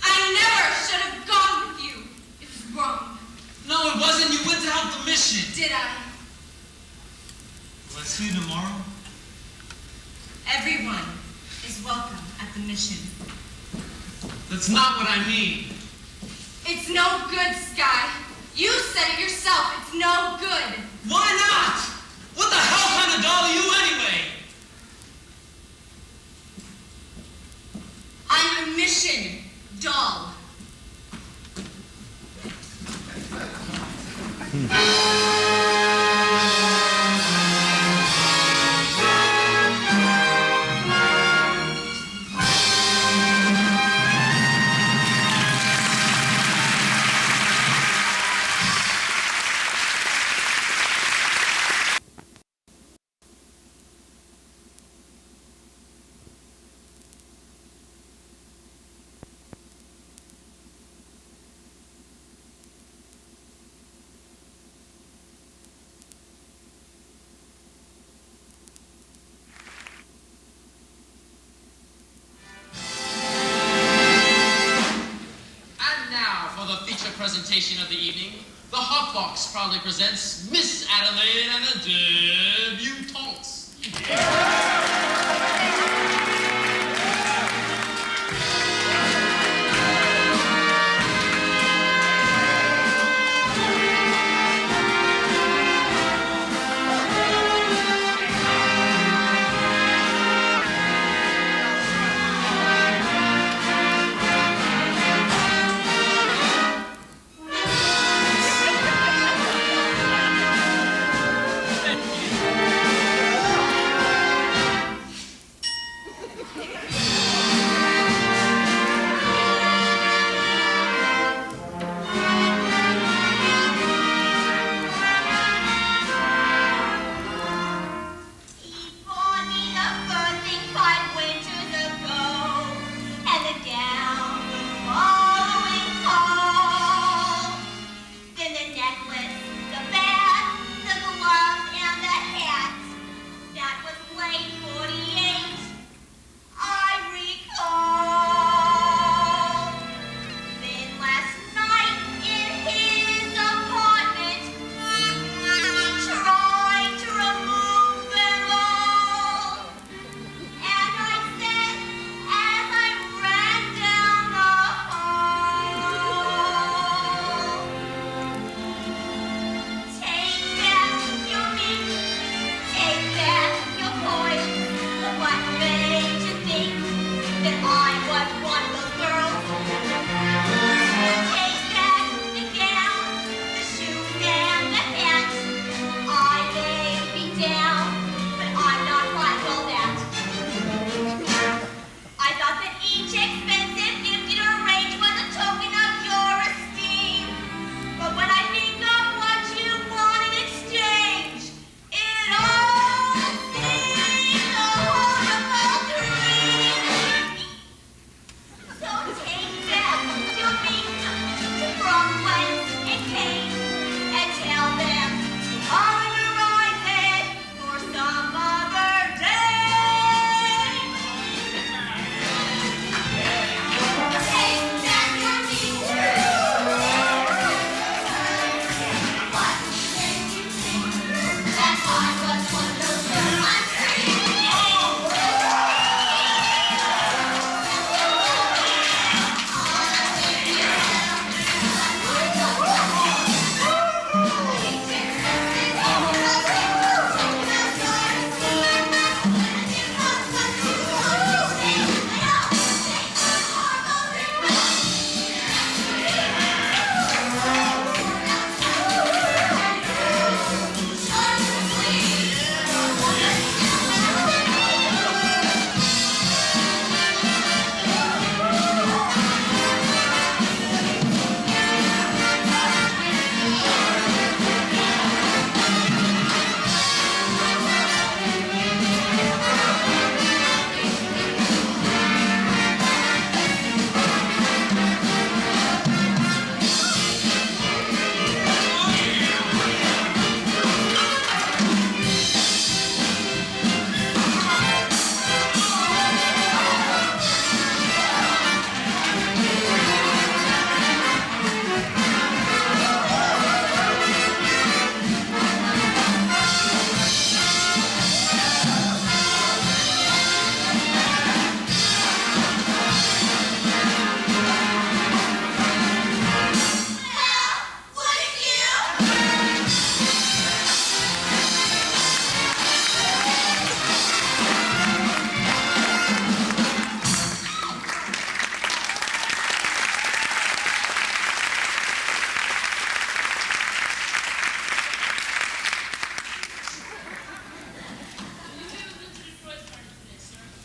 I never should have gone with you. It was wrong. No, it wasn't. You went to help the mission. Did I? Will I see you tomorrow? Everyone is welcome at the mission. That's not what I mean. It's no good, Sky. You said it yourself. It's no good. Why not? What the hell kind of doll are you anyway? I'm a mission doll. Presentation of the evening, the Hot Box proudly presents Miss Adelaide and the Debutantes.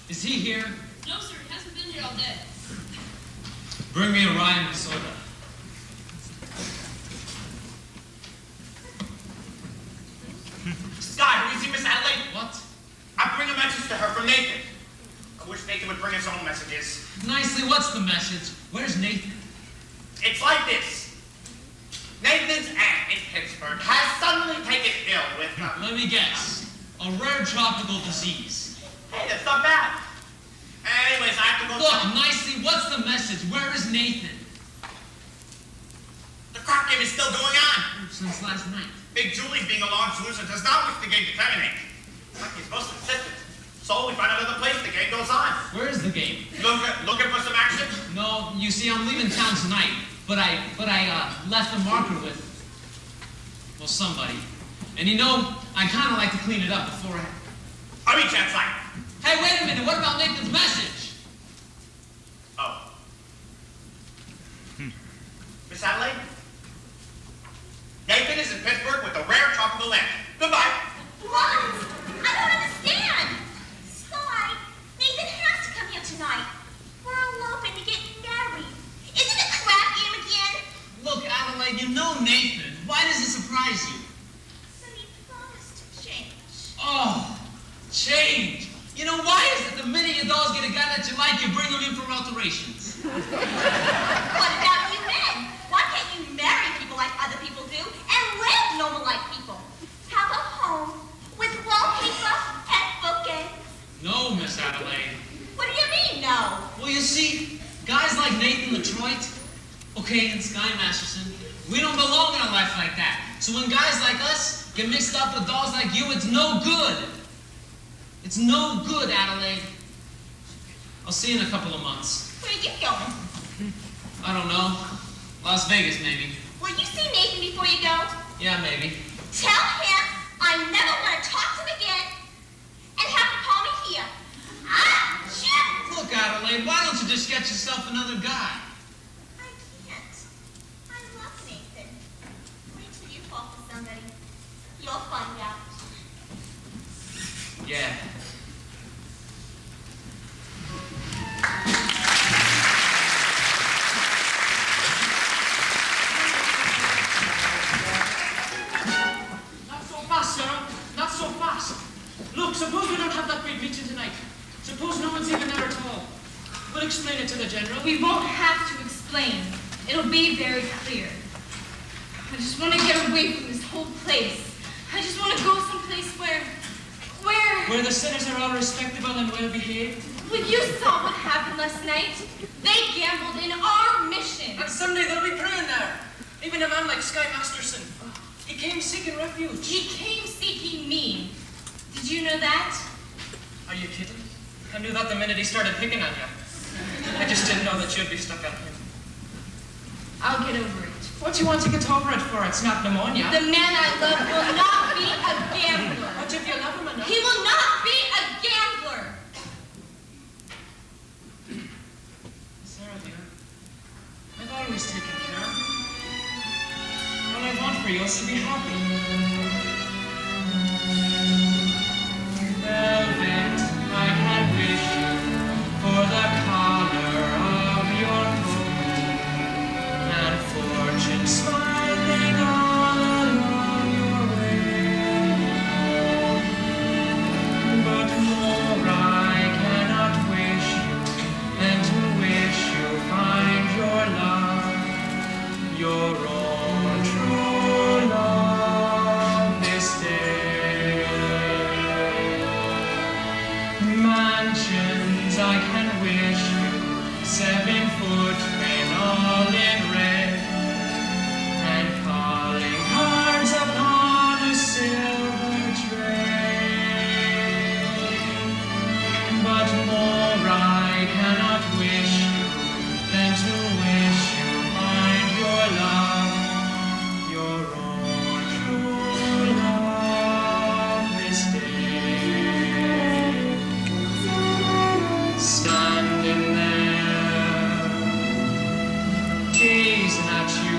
Is he here? No, sir, he hasn't been here all day. Bring me a rye and a soda. Sky, have you seen Miss Adelaide? What? I bring a message to her from Nathan. I wish Nathan would bring his own messages. Nicely, what's the message? Where's Nathan? It's like this. Nathan's aunt in Pittsburgh has suddenly taken ill with Let me guess. A rare tropical disease. Hey, that's not bad. Anyways, I have to go. Look, nicely, what's the message? Where is Nathan? The crap game is still going on. Since last night. Big Julie's being a long loser does not wish the game to terminate. Like he's most insistent. So we find another place the game goes on. Where is the game? Looking for some action? No, you see, I'm leaving town tonight. But I left the marker with, well, somebody. And you know, I kind of like to clean it up before I'll meet you outside. Hey, wait a minute, what about Nathan's message? Oh. Miss Adelaide? Nathan is in Pittsburgh with a rare tropical lamp. Goodbye. What? I don't understand. Sky, Nathan has to come here tonight. We're all hoping to get married. Isn't it a crap game again? Look, Adelaide, you know Nathan. Why does it surprise you? But he promised to change. Oh, change. You know, why is it the minute your dolls get a guy that you like, you bring him in for alterations? What about you men? Why can't you marry people like other people do and live normal like people? Have a home with wallpaper and bouquets? No, Miss Adelaide. What do you mean, no? Well, you see, guys like Nathan Detroit, okay, and Sky Masterson, we don't belong in a life like that. So when guys like us get mixed up with dolls like you, it's no good. It's no good, Adelaide. I'll see you in a couple of months. Where are you going? I don't know. Las Vegas, maybe. Will you see Nathan before you go? Yeah, maybe. Tell him I never want to talk to him again and have him call me here. Ah, shit! Look, Adelaide, why don't you just get yourself another guy? I can't. I love Nathan. Wait till you talk to somebody. You'll find out. Yeah. Not so fast, sir. Not so fast. Look, suppose we don't have that great meeting tonight. Suppose no one's even there at all. We'll explain it to the general. We won't have to explain. It'll be very clear. I just want to get away from this whole place. I just want to go someplace where... Where the sinners are all respectable and well behaved. Well, you saw what happened last night. They gambled in our mission. And someday they'll be praying there. Even a man like Sky Masterson. He came seeking refuge. He came seeking me. Did you know that? Are you kidding? I knew that the minute he started picking on you. I just didn't know that you'd be stuck on him. I'll get over it. What do you want to get over it for? It's not pneumonia. The man I love will not be a gambler. What if you love him enough? He will not be a gambler. Sarah, dear, I've always taken care. All I want for you is to be happy. Velvet, I can wish you for the color of your coat, and fortune smiling all along your way. But more I cannot wish you than to wish you find your love, your own true love this day. Mansions I can wish you, 7 footmen all in red, and calling cards upon a silver tray. But more I cannot wish you than to wish you find your love, your own true love this day. Standing there, gazing at you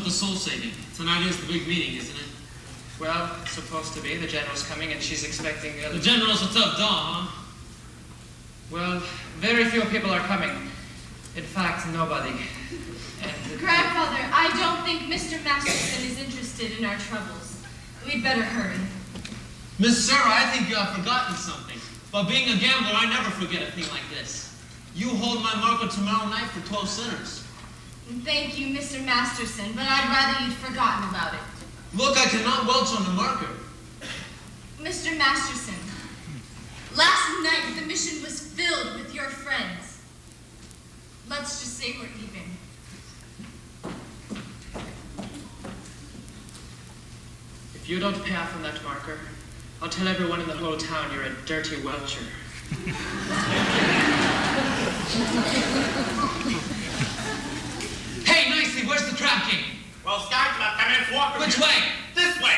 the soul saving? Tonight is the big meeting, isn't it? Well, it's supposed to be. The general's coming and she's expecting the other... The general's a tough dog, huh? Well, very few people are coming. In fact, nobody. And Grandfather, I don't think Mr. Masterson is interested in our troubles. We'd better hurry. Miss Sarah, I think you have forgotten something. But being a gambler, I never forget a thing like this. You hold my marker tomorrow night for 12 sinners. Thank you, Mr. Masterson, but I'd rather you'd forgotten about it. Look, I cannot welch on the marker. Mr. Masterson, last night the mission was filled with your friends. Let's just say we're even. if you don't pay off on that marker, I'll tell everyone in the whole town you're a dirty welcher. Hey, Macy, where's the trap game? Well, Scott, come in, walk Which way? This way.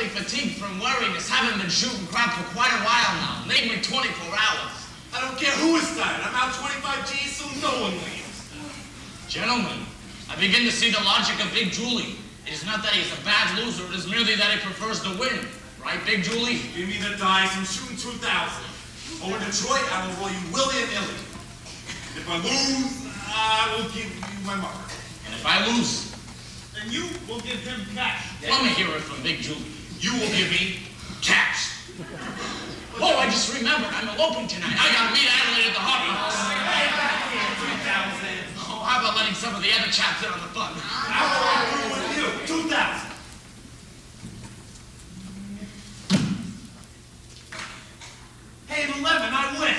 slightly fatigued from weariness. Haven't been shooting crap for quite a while now. Namely 24 hours. I don't care who is tired. I'm out 25 G's, so no one leaves. Gentlemen, I begin to see the logic of Big Julie. It is not that he's a bad loser, it is merely that he prefers to win. Right, Big Julie? Give me the dice. I'm shooting 2,000. Over Detroit, I will roll you willy and nilly. If I lose, I will give you my mark. And if I lose, Then you will give him cash. let me hear it from Big Julie. You will give me cash. Oh, I just remembered. I'm eloping tonight. I gotta meet Adelaide at the Harbor House. Hey, back here, 2,000. Oh, how about letting some of the other chaps in on the fun? How about I do with you? 2,000. Hey, at 11, I win.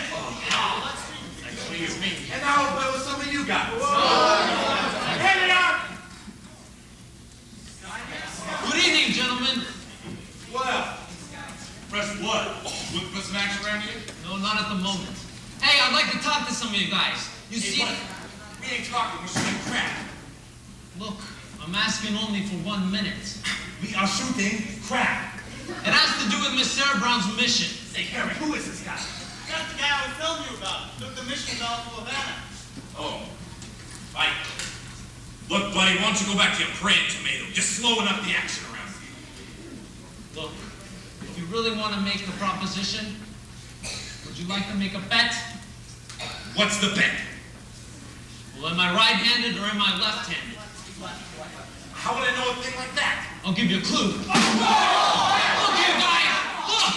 That please me. And now I'll play with some of you guys. Here they are. Good evening, gentlemen. Well, Press what? Looking for some action around here? No, not at the moment. Hey, I'd like to talk to some of you guys. You see, buddy, we ain't talking. We're shooting crap. look, I'm asking only for 1 minute. We are shooting crap. It has to do with Miss Sarah Brown's mission. Say, Harry, who is this guy? That's the guy I was telling you about. Took the mission doll to Havana. Oh, right. Look, buddy, why don't you go back to your praying tomato? You're slowing up the action around here. Look, if you really want to make the proposition, would you like to make a bet? What's the bet? Well, am I right-handed or am I left-handed? How would I know a thing like that? I'll give you a clue. Look here, guys! Look!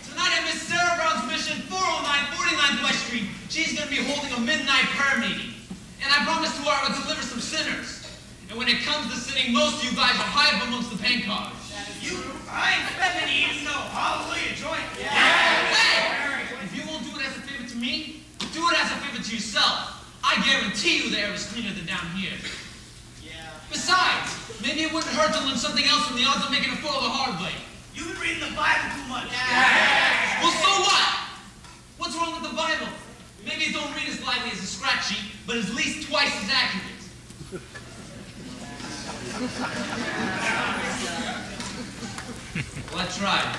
Tonight at Miss Sarah Brown's mission, 409 49th West Street, she's going to be holding a midnight prayer meeting. And I promised to her I would deliver some sinners. And when it comes to sinning, most of you guys are high up amongst the paint cars. I ain't expecting to eat no hallelujah joint. Hey! If you won't do it as a favor to me, do it as a favor to yourself. I guarantee you the air is cleaner than down here. Yeah. Besides, maybe it wouldn't hurt to learn something else from the odds of making a fool the hard way. You've been reading the Bible too much. Well, so what? What's wrong with the Bible? Maybe it don't read as lively as a scratch sheet, but at least twice as accurate. Well, I tried.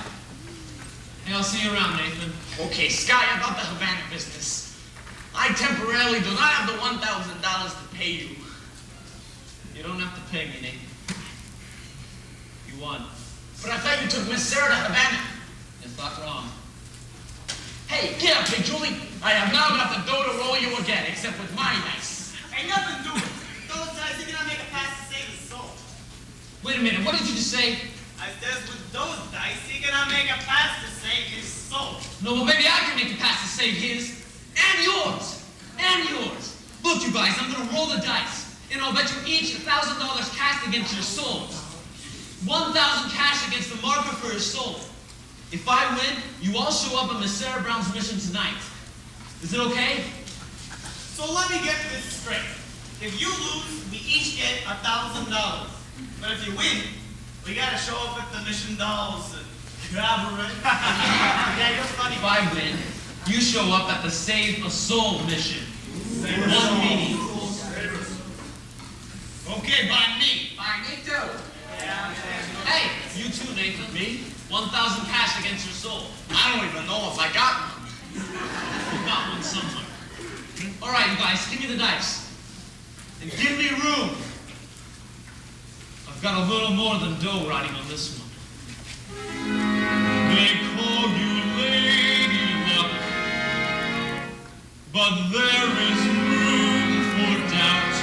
Hey, I'll see you around, Nathan. Okay, Sky, about the Havana business. I temporarily do not have the $1,000 to pay you. You don't have to pay me, Nathan. You won. But I thought you took Miss Sarah to Havana. You thought wrong. Hey, get up, Big Julie. I have now got the dough to roll you again, except with my dice. Ain't nothing to it. Those guys thinking I make a pass to save his soul. Wait a minute, what did you just say? I says with those dice, he gonna make a pass to save his soul. No, well, maybe I can make a pass to save his. And yours. And yours. Look, you guys, I'm gonna roll the dice. And I'll bet you each $1,000 cast against your souls. 1,000 cash against the marker for your soul. If I win, you all show up at Miss Sarah Brown's mission tonight. Is it okay? So let me get this straight. If you lose, we each get $1,000. But if you win, we gotta show up at the mission dolls and grab her. Yeah, you're funny. If I win, you show up at the Save a Soul mission. One meeting. Okay, by me. By me too. Hey, you too, Nathan. Me? 1,000 cash against your soul. I don't even know if I got one. You got one somewhere. All right, you guys, give me the dice. And give me room. I've got a little more than dough riding on this one. They call you Lady Luck, but there is room for doubt.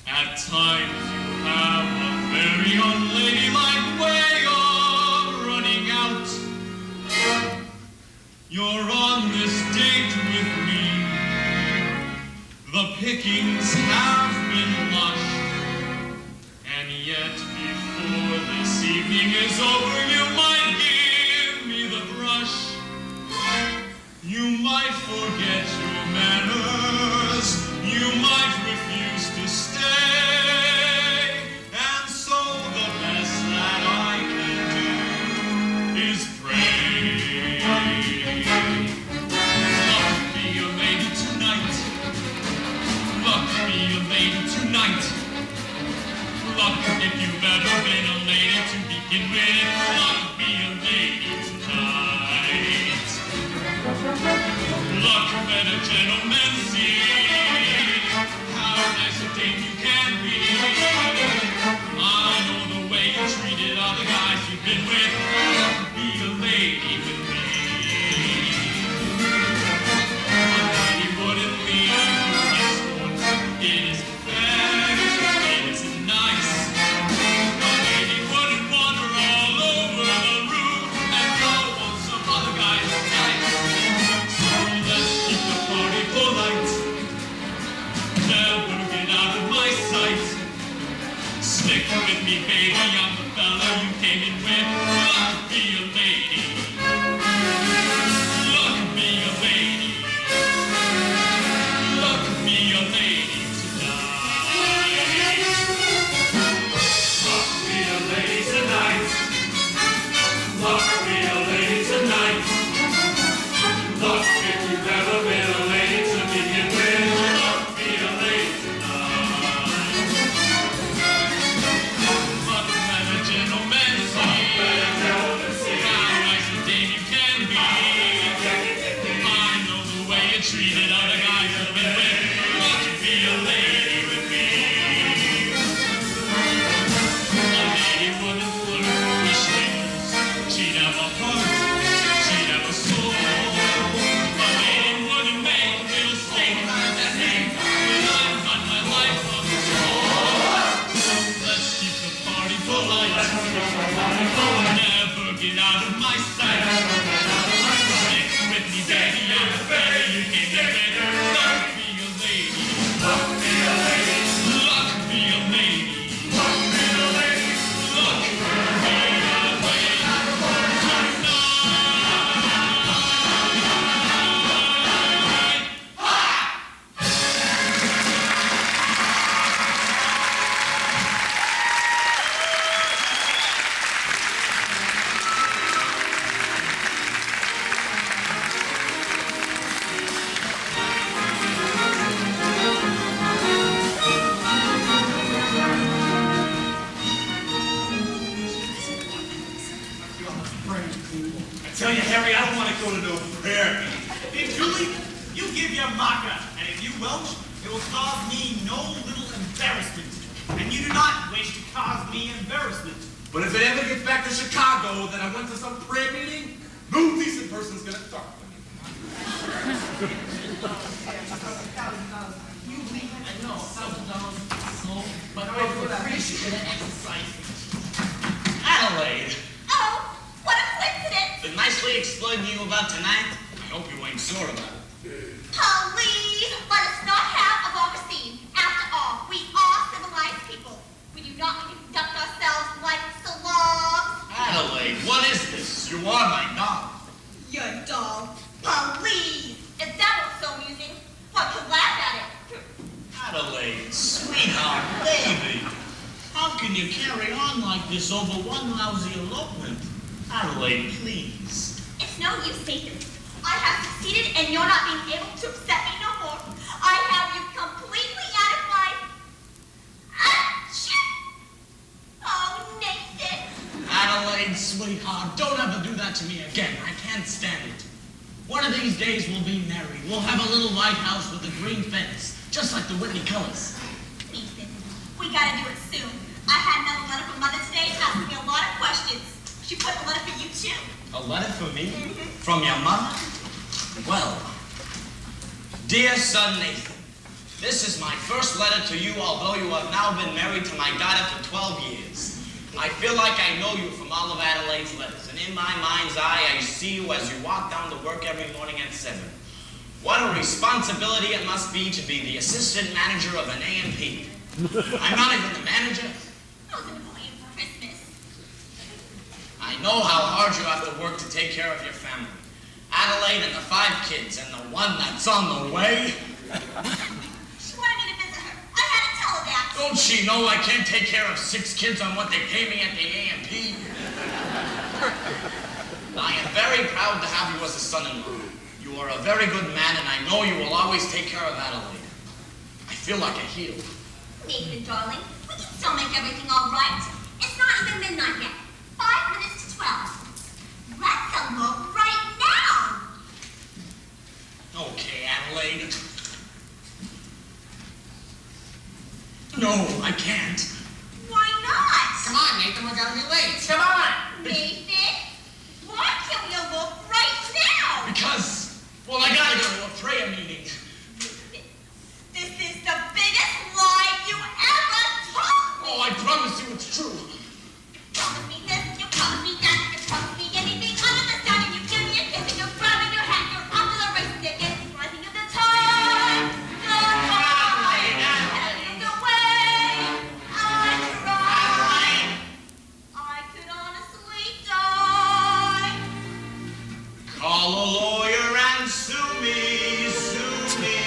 At times you have a very unladylike way of running out. You're on this date with me. The pickings have been lush. And yet before this evening is over, you might give me the brush. You might forget your manners. You might refuse to stay. And so the best that I can do is pray. Luck be a lady tonight. Luck be a lady tonight. Luck if you've ever been a lady to be begin with. Luck be a lady tonight. Luck let a gentleman see how nice a dame you can be. I know the way you treated other guys you've been with. Luck be a lady with me. A lady wouldn't leave her escort. It isn't fair, it isn't nice. A lady wouldn't wander all over the room and go on some other guy's night. So let's keep the party polite. Never get out of my sight. Stick with me, baby, I'm the fella you came in with. Luck be a lady. Luck be a lady. Luck be a lady tonight. Luck be a lady tonight. Luck be a lady tonight. Luck if you've ever been a lady to begin with. Luck be a lady tonight. Luck let a gentleman see how nice a dame you can be. I know the way you treated other guys you've been with. Luck be a lady with me. A lady wouldn't flirt with strangers. She'd have a heart. She'd have a soul. A lady wouldn't make little statements that name when I've got my life on control. Let's keep the party polite. Never get out of my sight. Stick with me, baby, I'm the fella you came in with. Luck be a lady. Luck be a lady. Luck be a lady. Luck be a lady. Luck be a lady. I tell you, Harry, I don't want to go to no prayer meeting. Hey, Julie, you give your maca, and if you welch, it will cause me no little embarrassment. And you do not wish to cause me embarrassment. But if it ever gets back to Chicago that I went to some prayer meeting, no decent person's gonna talk to me. I know, $1,000 no, but I would appreciate an exercise. Adelaide, Oh, what a coincidence! been nicely explained to you about tonight. I hope you ain't sore about it. Please, let us not have a vulgar scene. After all, we are civilized people. We do not need to conduct ourselves like slobs. Adelaide, what is this? You are my dog. Your doll. Please. If that was so amusing, one could laugh at it. Adelaide, sweetheart, baby. How can you carry on like this over one lousy elopement? Adelaide, please. It's no use, Nathan. I have succeeded and you're not being able to upset me no more. I have you completely out of my... Achoo! Oh, Nathan. Adelaide, sweetheart, don't ever do that to me again. I can't stand it. One of these days we'll be married. We'll have a little white house with a green fence, just like the Whitney colors. Nathan, we gotta do it soon. I had another letter from Mother today asking me a lot of questions. She put a letter for you, too. A letter for me? From your mother? Well, dear son Nathan, this is my first letter to you, although you have now been married to my daughter for 12 years. I feel like I know you from all of Adelaide's letters, and in my mind's eye, I see you as you walk down to work every morning at 7. What a responsibility it must be to be the assistant manager of an A&P. I'm not even the manager. I was in Napoleon for Christmas. I know how hard you have to work to take care of your family. Adelaide and the 5 kids, and the one that's on the way. She wanted me to visit her. I had to tell her that. Don't she know I can't take care of 6 kids on what they pay me at the A&P? I am very proud to have you as a son-in-law. You are a very good man, and I know you will always take care of Adelaide. I feel like a heel. Nathan, darling, we can still make everything all right. It's not even midnight yet. 5 minutes to 12. Let's elope right now. Okay, Adelaide. No, I can't. Why not? Come on, Nathan, we're gonna be late. Come on! Nathan, why can't we elope right now? Because, well, I gotta go to a prayer meeting. This is the biggest lie you ever told me. Oh, I promise you it's true. You promised me this, you promised me that, you promised me anything under the sun, and you give me a kiss, and you're grabbing your hat, you're off to the race ticket, rising of the time, the tide, and the way I tried. I could honestly die. Call a lawyer and sue me, sue me.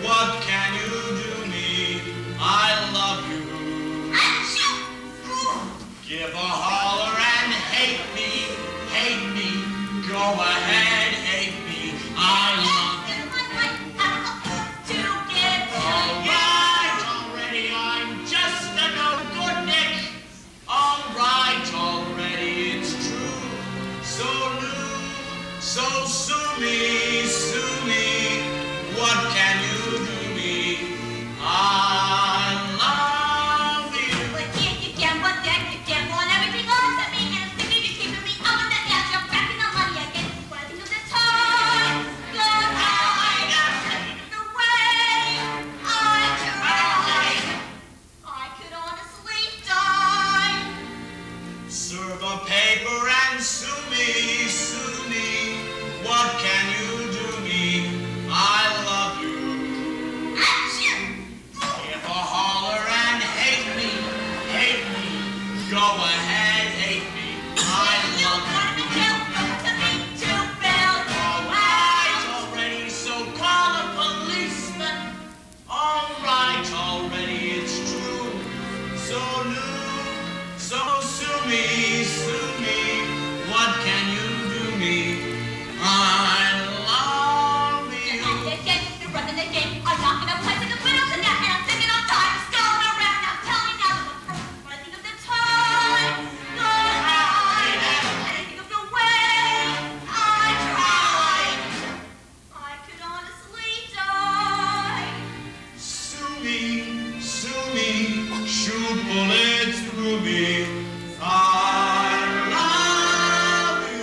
What can you do me? I love you. Give a holler and hate me, hate me. Go ahead, hate me. I love you. Alright, already, I'm just a no good Nick. Alright, already, it's true. So new, so sue me, sue me. What can you do me? I love you. But if you gamble, then you gamble on everything else to me, and if you're keeping me up on that ass, you're backing the money again. Rising of the tide, the tide, the way I tried. I could honestly die. Serve a paper and sue me, sue me. What can you do me? I love you. Give a holler and hate me, hate me. Go ahead, hate me. I love you. Alright, already, so call a policeman. Alright, already, it's true. So new, so sue me, sue me. What can you do me? I love you. You're running the game. I'm not gonna play to the winners in that, and I'm thinking on time. Going around, I'm telling you now. Rising of the tide, the tide, anything of the way I tried. I could honestly die. Sue me, shoot bullets through me. I love you.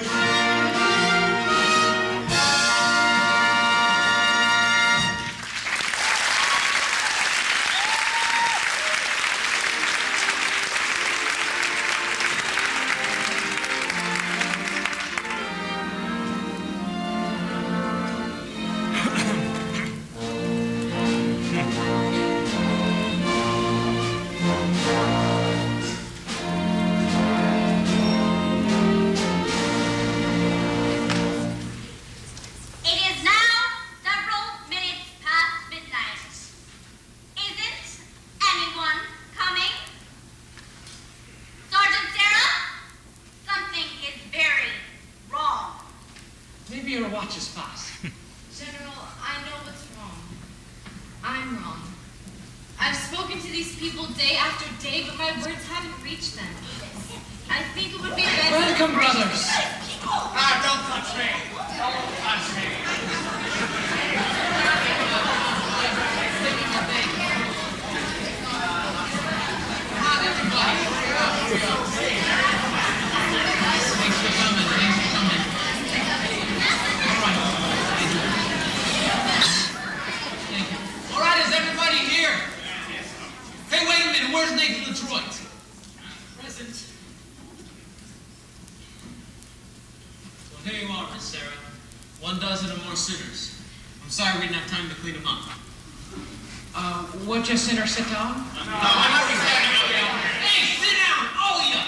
It is now several minutes past midnight. Isn't anyone coming? Sergeant Sarah? Something is very wrong. Maybe your watch is fast. General, I know what's wrong. I'm wrong. I've spoken to these people day after day, but my words haven't reached them. I think it would be better. Welcome, brothers. Ah, don't touch me. Don't touch me. Come on, everybody. Thanks for coming. All right. Thank you. All right, is everybody here? Hey, wait a minute. Where's Nathan Detroit? Present. Well, here you are, Miss Sarah. 1 dozen or more sinners. I'm sorry we didn't have time to clean them up. Would you sinner sit down? Hey, sit down, all of you!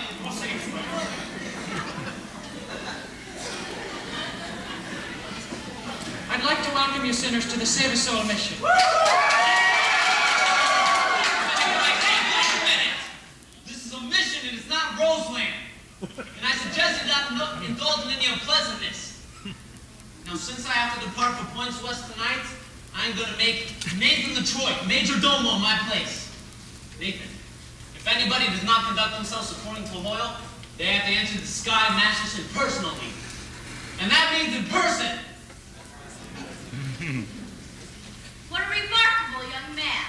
I'd like to welcome you sinners to the Save a Soul mission. Wait a minute! This is a mission and it's not Roseland. And I suggest you not indulge in any unpleasantness. Now, since I have to depart for Points West tonight, I'm gonna make Nathan Detroit Major Domo in my place. Nathan, if anybody does not conduct themselves according to loyal, they have to answer the Sky Masterson personally. And that means in person. What a remarkable young man.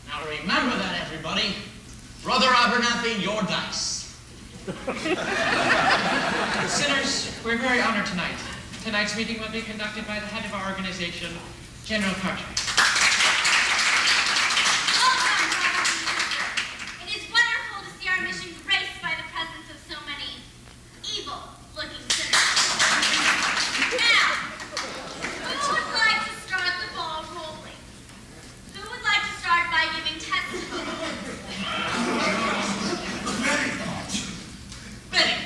Now remember that, everybody. Brother Abernathy, your dice. Sinners, we're very honored tonight. Tonight's meeting will be conducted by the head of our organization, General Carter. It is wonderful to see our mission graced by the presence of so many evil-looking sinners. Now, who would like to start the ball rolling? Who would like to start by giving testimony? Betty,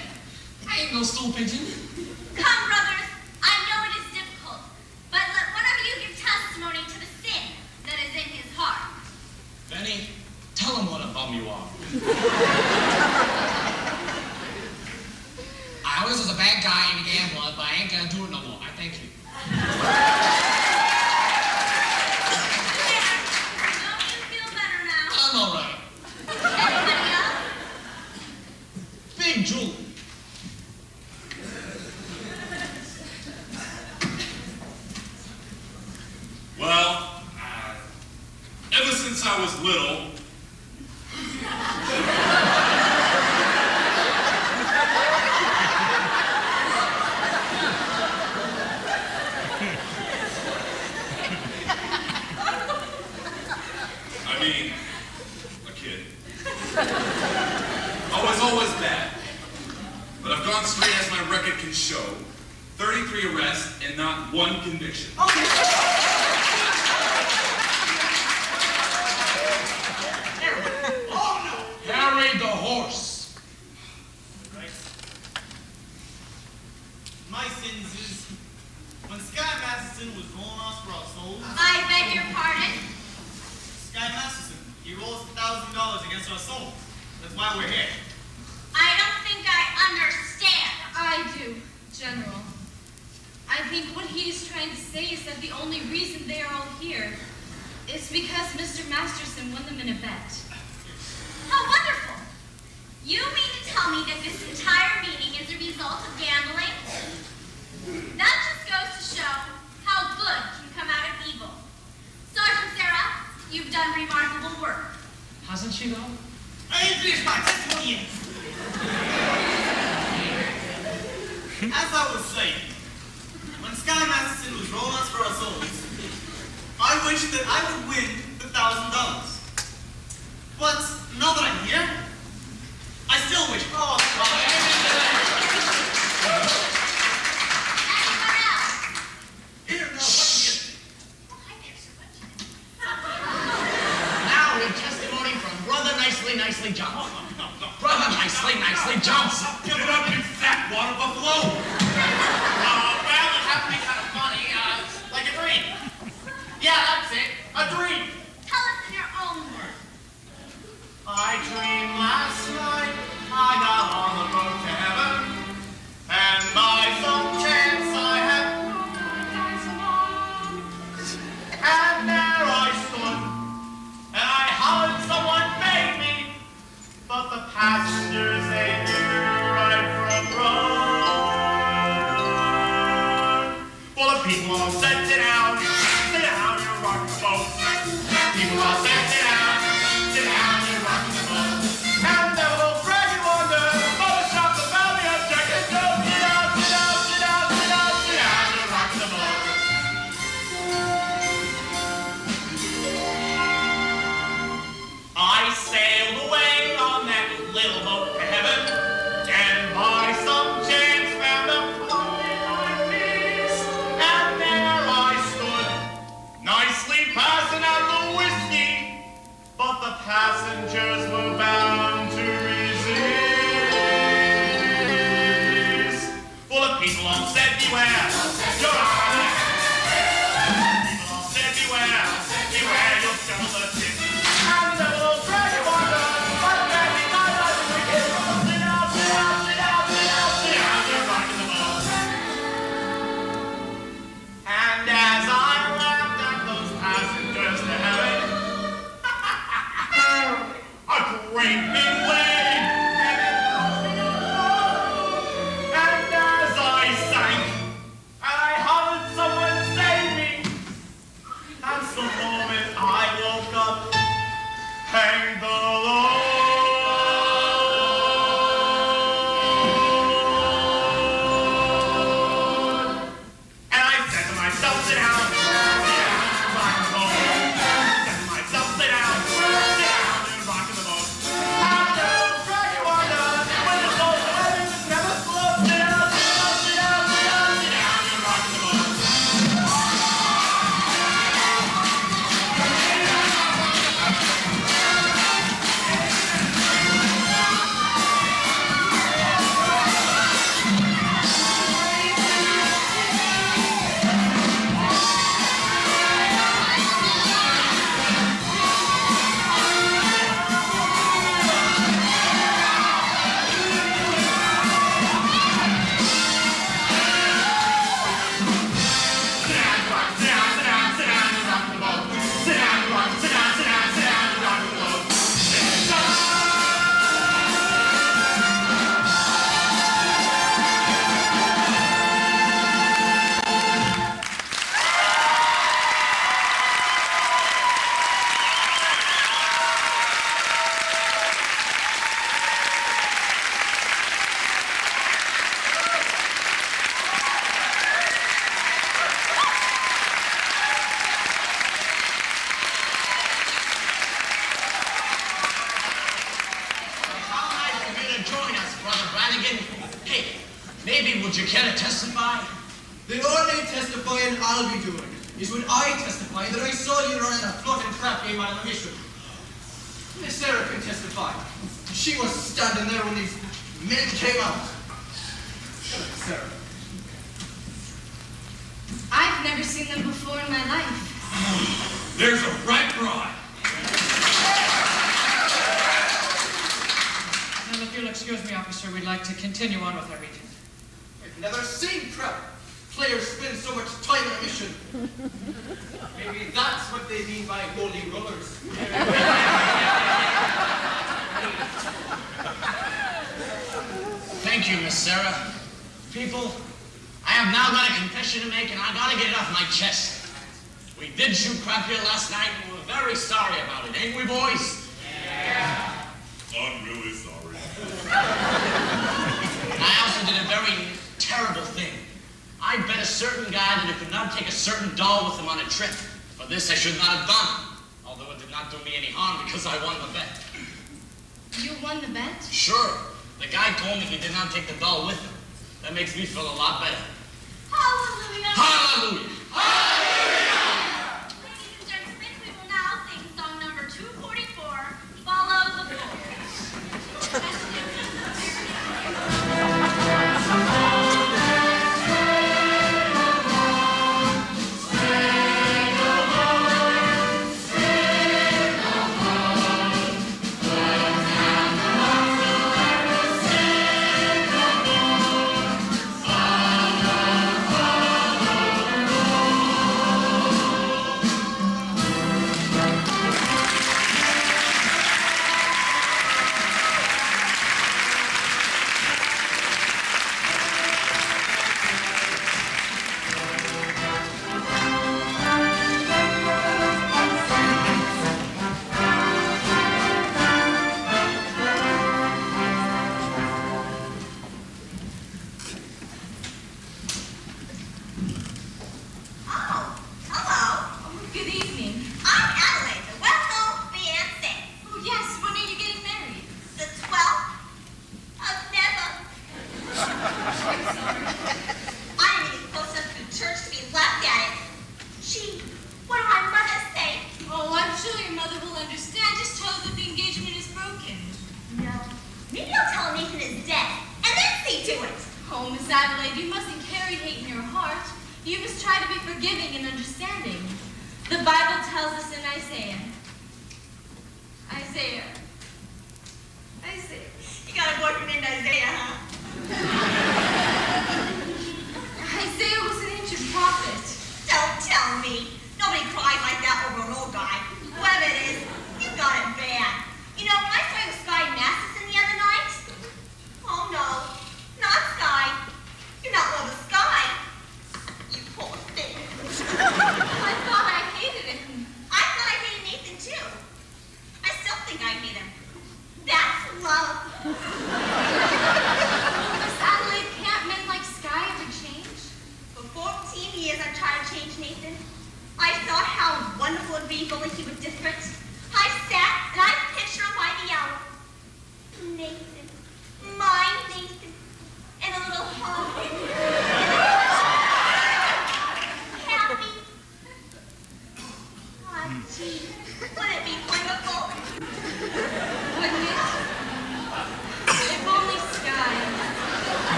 I ain't no stool pigeon. Come, brothers. I know it is difficult, but let one of you give testimony to the sin that is in his heart. Benny, tell him what a bum you are. I always was a bad guy and a gambler, but I ain't gonna do it no more. I thank you. Don't you feel better now? I'm all right. Anybody else? Big Julie. Well, ever since I was little, I mean, a kid, I was always bad. But I've gone straight as my record can show. 33 arrests and not one conviction. Harry the horse. Right? My sins is when Sky Masterson was rolling us for our souls. I beg your pardon? Sky Masterson, he rolls $1,000 against our souls. That's why we're here. I don't think I understand. I do, General. I think what he is trying to say is that the only reason they are all here is because Mr. Masterson won them in a bet. How wonderful! You mean to tell me that this entire meeting is a result of gambling? That just goes to show how good can come out of evil. Sergeant Sarah, you've done remarkable work. Hasn't she, though? I ain't finished my testimony yet. As I was saying, when Sky Masterson was rolling us for our souls, I wished that I would win the $1,000. But now that I'm here, I still wish. Oh, Anyone else? here, no, what do you think? Oh, hi there, sir. What do you think? Now we have testimony from Brother Nicely Johnson. Brother Nicely Johnson. Get it up, you fat water buffalo! Well, it happened to be kind of funny, like a dream. Yeah, that's it, a dream. Tell us in your own words. I dreamed last night I got on the road to heaven, and by some chance I had and there I stood, and I hollered someone made me, but the passengers they knew right from wrong. Well, the people all said, sit down, you're rocking the boat. People all said, sit down, you're rocking the boat. And there was old Frankie Wonder, mother shop the valley of Jack and Joe. Sit down, you're rocking the boat. I sailed away on that little boat to heaven, and by some chance found a paradise. And there I stood, nicely passing out the whiskey, but the passengers were bound to resist. Full of people all said beware, you're on. People all said beware, you'll sell the tip. And the little dragon wonder, but that be my life wicked. Sit down, you're rocking the boat. And as I laughed at those passengers to heaven, a great big wave, and it The only testifying I'll be doing is when I testify that I saw you running a floating trap game on a mission. Miss Sarah can testify. She was standing there when these men came out. Sarah. I've never seen them before in my life. There's a right rod. Now, if you'll excuse me, officer, we'd like to continue on with our meeting. I've never seen trap players spend so much time on a mission. Maybe that's what they mean by holy rollers. Thank you, Miss Sarah. People, I have now got a confession to make, and I gotta get it off my chest. We did shoot crap here last night, and we're very sorry about it, ain't we, boys? Yeah. I'm really sorry. I also did a very terrible thing. I bet a certain guy that he could not take a certain doll with him on a trip. For this I should not have done, although it did not do me any harm because I won the bet. You won the bet? Sure. The guy told me he did not take the doll with him. That makes me feel a lot better. Hallelujah! Hallelujah! Hallelujah! Ladies and gentlemen, we will now sing song number 244, Follow the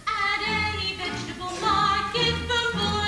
At any vegetable market, from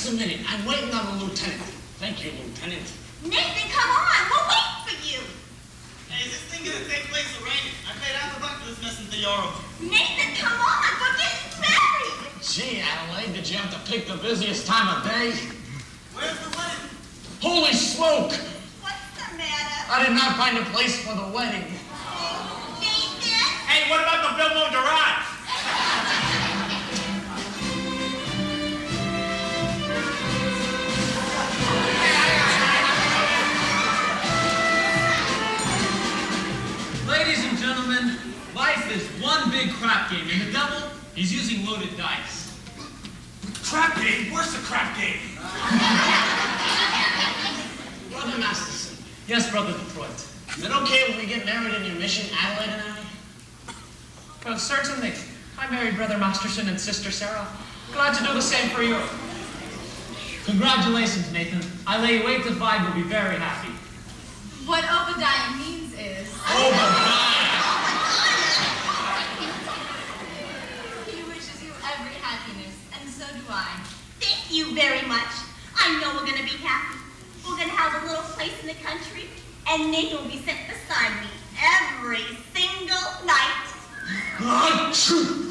Just a minute. I'm waiting on the lieutenant. Thank you, Lieutenant. Nathan, come on. We're waiting for you. Hey, is this thing gonna take place or rain? I paid half a buck for this mess in the euro. Nathan, come on. We're getting married. Gee, Adelaide, did you have to pick the busiest time of day? Where's the wedding? Holy smoke! What's the matter? I did not find a place for the wedding. Nathan? Hey, what about the Bilbo Garage? Ladies and gentlemen, life is one big crap game, and the devil, he's using loaded dice. Crap game? Where's the crap game? Brother Masterson, Yes, Brother Detroit. is it okay when we get married in your mission, Adelaide and I? Well, certainly. I married Brother Masterson and Sister Sarah. Glad to do the same for you. Congratulations, Nathan. I lay awake to find you'll be very happy. What Obadiah means is... He wishes you every happiness, and so do I. Thank you very much. I know we're going to be happy. We're going to have a little place in the country, and Nathan will be sitting beside me every single night. True.